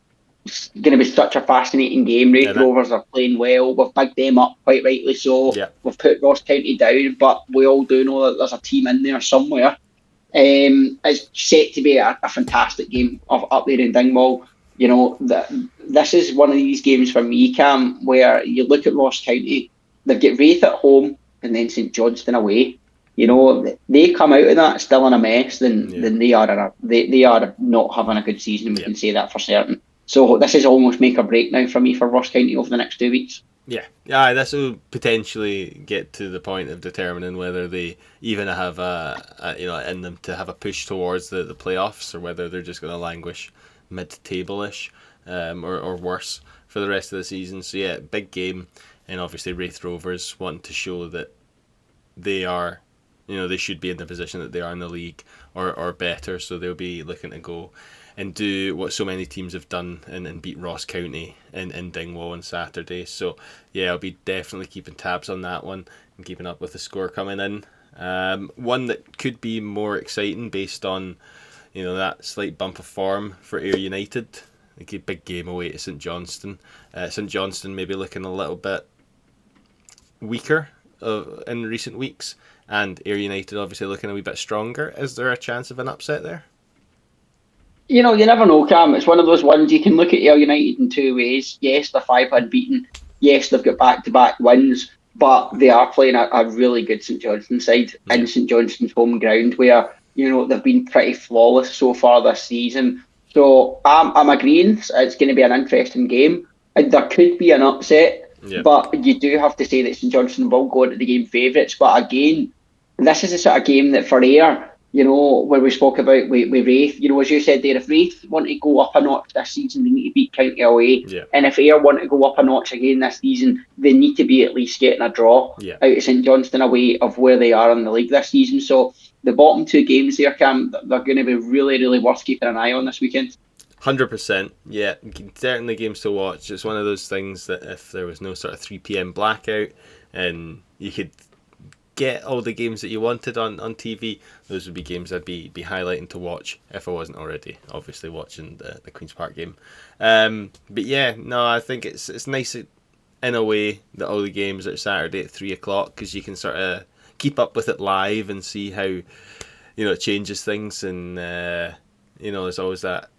going to be such a fascinating game. Wraith Rovers are playing well. We've bigged them up quite rightly so. Yeah. We've put Ross County down, but we all do know that there's a team in there somewhere. It's set to be a fantastic game up there in Dingwall. You know, this is one of these games for me, Cam, where you look at Ross County, they've got Wraith at home and then St Johnstone away. You know, they come out of that still in a mess. Then they are they are not having a good season. We can say that for certain. So this is almost make or break now for me for Ross County over the next 2 weeks. Yeah, this will potentially get to the point of determining whether they even have in them to have a push towards the playoffs, or whether they're just going to languish mid-table-ish or worse for the rest of the season. So yeah, big game, and obviously Wraith Rovers want to show that they are, they should be in the position that they are in the league or better. So they'll be looking to go and do what so many teams have done and beat Ross County in Dingwall on Saturday. So yeah, I'll be definitely keeping tabs on that one and keeping up with the score coming in. One that could be more exciting based on that slight bump of form for Ayr United. A big game away to St Johnstone. St Johnstone maybe looking a little bit weaker in recent weeks, and Ayr United obviously looking a wee bit stronger. Is there a chance of an upset there? You know, you never know, Cam. It's one of those ones you can look at Ayr United in two ways. Yes, they're 5 unbeaten. Yes, they've got back-to-back wins, but they are playing a really good St Johnstone side in St Johnstone's home ground, where they've been pretty flawless so far this season. So I'm agreeing. It's going to be an interesting game. There could be an upset, but you do have to say that St Johnstone will go into the game favourites. But again, this is a sort of game that for Ayr, where we spoke about with Wraith, as you said there, if Wraith want to go up a notch this season, they need to beat County away. Yeah. And if Ayr want to go up a notch again this season, they need to be at least getting a draw out of St Johnstone away of where they are in the league this season. So the bottom 2 games there, Cam, they're going to be really, really worth keeping an eye on this weekend. 100%. Yeah, certainly games to watch. It's one of those things that if there was no sort of 3 p.m. blackout and you could get all the games that you wanted on TV, those would be games I'd be highlighting to watch if I wasn't already obviously watching the Queen's Park game. But yeah, no, I think it's nice in a way that all the games are Saturday at 3 o'clock, because you can sort of keep up with it live and see how it changes things, and there's always that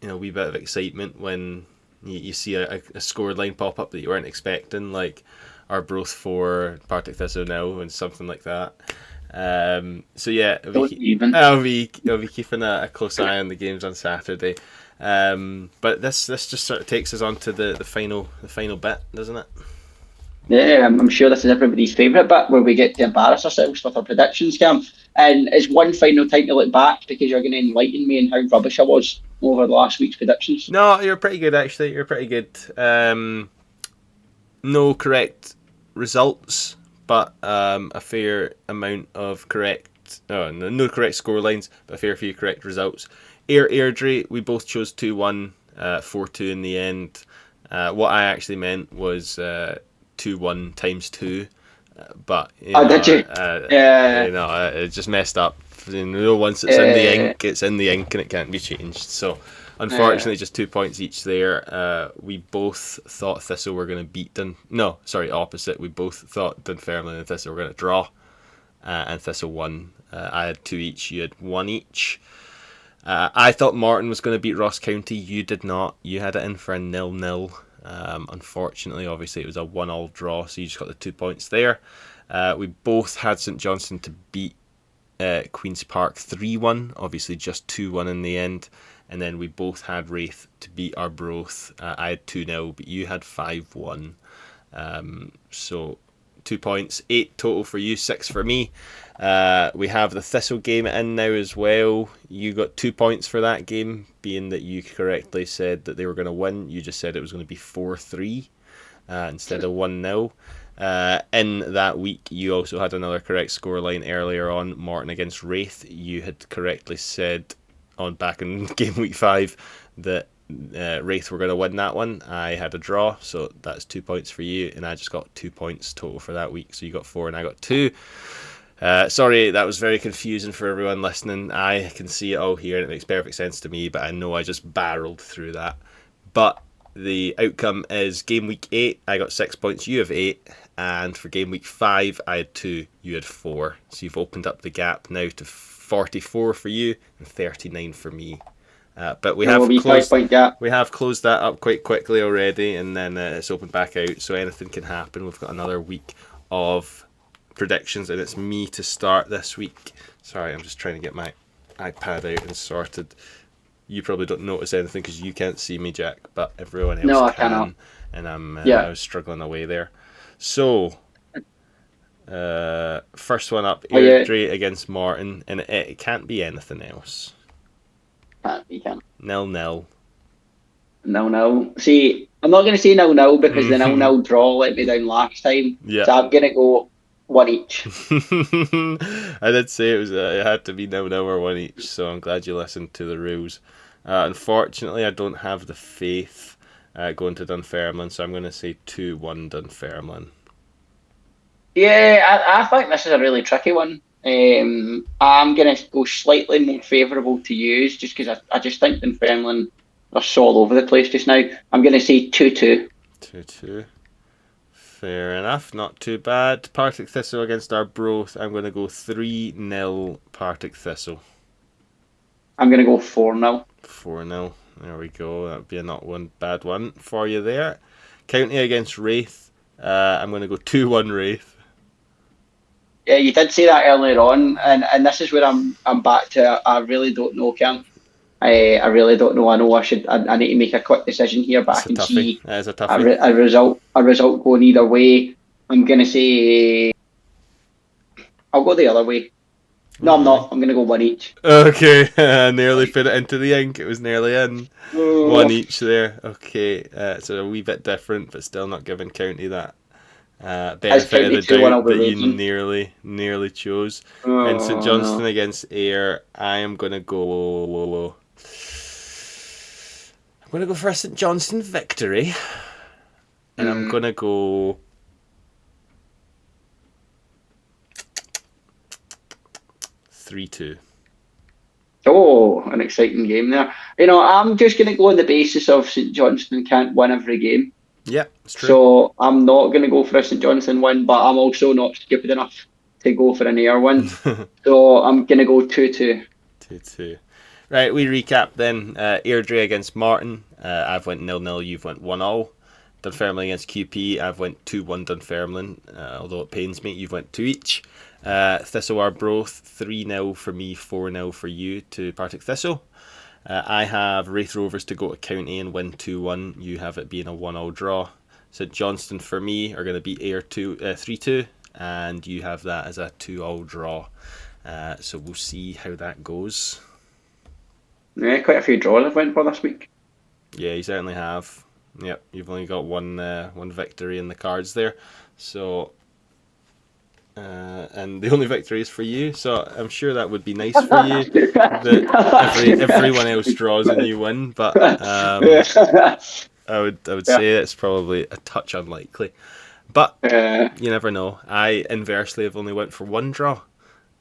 wee bit of excitement when you see a score line pop up that you weren't expecting, like Arbroath 4, Partick Thistle 0, and something like that. So yeah, I'll be keeping a close eye on the games on Saturday. But this just sort of takes us on to the final bit, doesn't it? Yeah, I'm sure this is everybody's favourite bit, where we get to embarrass ourselves with our predictions, Cam. And it's one final time to look back, because you're going to enlighten me on how rubbish I was over the last week's predictions. No, you're pretty good, actually. You're pretty good. No correct results, but a fair amount of no correct score lines, but a fair few correct results. Airdrie, we both chose 2-1, 4-2 in the end. What I actually meant was 2-1 times 2. but you Oh, know, did you? Yeah. you know, it just messed up. You know, once it's in the ink, it's in the ink and it can't be changed. So, unfortunately, just 2 points each there. We both thought Thistle were going to beat opposite. We both thought Dunfermline and Thistle were going to draw, and Thistle won. I had 2 each, you had 1 each. I thought Morton was going to beat Ross County. You did not. You had it in for a 0-0. Unfortunately, obviously, it was a 1-1 draw, so you just got the 2 points there. We both had St Johnstone to beat Queen's Park 3-1, obviously just 2-1 in the end. And then we both had Wraith to beat Arbroath. I had 2-0, but you had 5-1. So 2 points, 8 total for you, 6 for me. We have the Thistle game in now as well. You got 2 points for that game, being that you correctly said that they were going to win. You just said it was going to be 4-3 instead of 1-0. In that week, you also had another correct scoreline earlier on, Morton against Wraith. You had correctly said back in game week 5 that Wraith were going to win that one. I had a draw, so that's 2 points for you, and I just got 2 points total for that week. So you got 4 and I got 2. Sorry, that was very confusing for everyone listening. I can see it all here and it makes perfect sense to me, but I know I just barreled through that. But the outcome is game week 8, I got 6 points, you have 8, and for game week 5, I had 2, you had 4. So you've opened up the gap now to 44 for you and 39 for me. But we have closed that up quite quickly already, and then it's opened back out, so anything can happen. We've got another week of predictions, and it's me to start this week. Sorry, I'm just trying to get my iPad out and sorted. You probably don't notice anything because you can't see me, Jack, but everyone else No, I can. cannot. And I was struggling away there. So, first one up, Airdrie against Morton, and it can't be anything else. Can't. 0-0. 0-0. See, I'm not going to say 0-0 because the 0-0 draw let me down last time. Yeah. So I'm going to go 1 each. I did say it had to be 0-0 or 1 each, so I'm glad you listened to the rules. Unfortunately, I don't have the faith going to Dunfermline, so I'm going to say 2-1 Dunfermline. Yeah, I think this is a really tricky one. I'm going to go slightly more favourable to you just because I just think Dunfermline are so all over the place just now. I'm going to say 2-2. 2-2. Fair enough, not too bad. Partick Thistle against Arbroath. I'm going to go 3-0 Partick Thistle. I'm going to go 4-0. 4-0. There we go. That would be a not one bad one for you there. County against Wraith. I'm going to go 2-1 Wraith. Yeah, you did say that earlier on, and this is where I'm back to. I really don't know, Cam. I really don't know. I know I need to make a quick decision here, but I can see a result going either way. I'm gonna say I'll go the other way. No, I'm not. I'm gonna go 1 each. Okay, nearly put it into the ink. It was nearly in. 1 each there. Okay, so a wee bit different, but still not giving County that benefit of the doubt that you nearly chose. And St Johnstone against Ayr, I am gonna go. I'm gonna go for a St Johnstone victory, and I'm gonna go. (3-2). Oh, an exciting game there. I'm just going to go on the basis of St Johnstone can't win every game. Yeah, it's true. So I'm not going to go for a St Johnstone win, but I'm also not stupid enough to go for an Ayr win. So I'm going to go 2-2. 2-2. Right, we recap then. Airdrie against Morton. I've went 0-0, you've went 1-0. Dunfermline against QP, I've went 2-1 Dunfermline, although it pains me, you've went 2 each. Thistle Arbroath, 3-0 for me, 4-0 for you to Partick Thistle. I have Wraith Rovers to go to County and win 2-1. You have it being a 1-0 draw. St Johnstone for me are going to beat Ayr 3-2, and you have that as a 2-0 draw. So we'll see how that goes. Yeah, quite a few draws I've went for this week. Yeah, you certainly have. Yep, you've only got one victory in the cards there. So, and the only victory is for you. So I'm sure that would be nice for you that everyone else draws and you win. But I would say it's probably a touch unlikely. But you never know. I inversely have only went for one draw.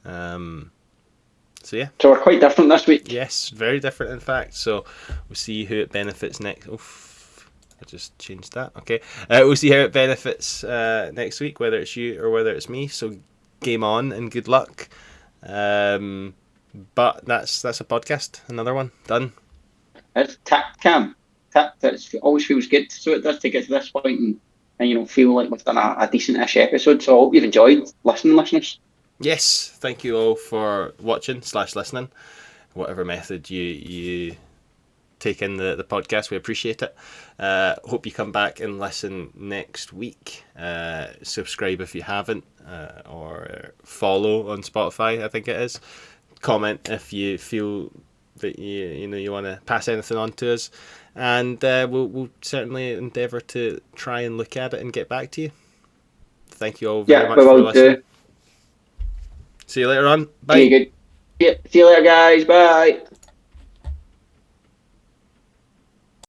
So yeah. So we're quite different this week. Yes, very different in fact. So we'll see who it benefits next. Oof, I just changed that. Okay. We'll see how it benefits next week, whether it's you or whether it's me. So game on and good luck. But that's a podcast. Another one done. It's tap cam. Tap that always feels good. So it does to get to this point and feel like we've done a decent-ish episode. So I hope you've enjoyed listening, listeners. Yes, thank you all for watching / listening. Whatever method you take in the podcast, we appreciate it. Hope you come back and listen next week. Subscribe if you haven't, or follow on Spotify, I think it is. Comment if you feel that you want to pass anything on to us, and we'll certainly endeavour to try and look at it and get back to you. Thank you all very much for listening. See you later on. Bye. Good. Yeah. See you later, guys. Bye.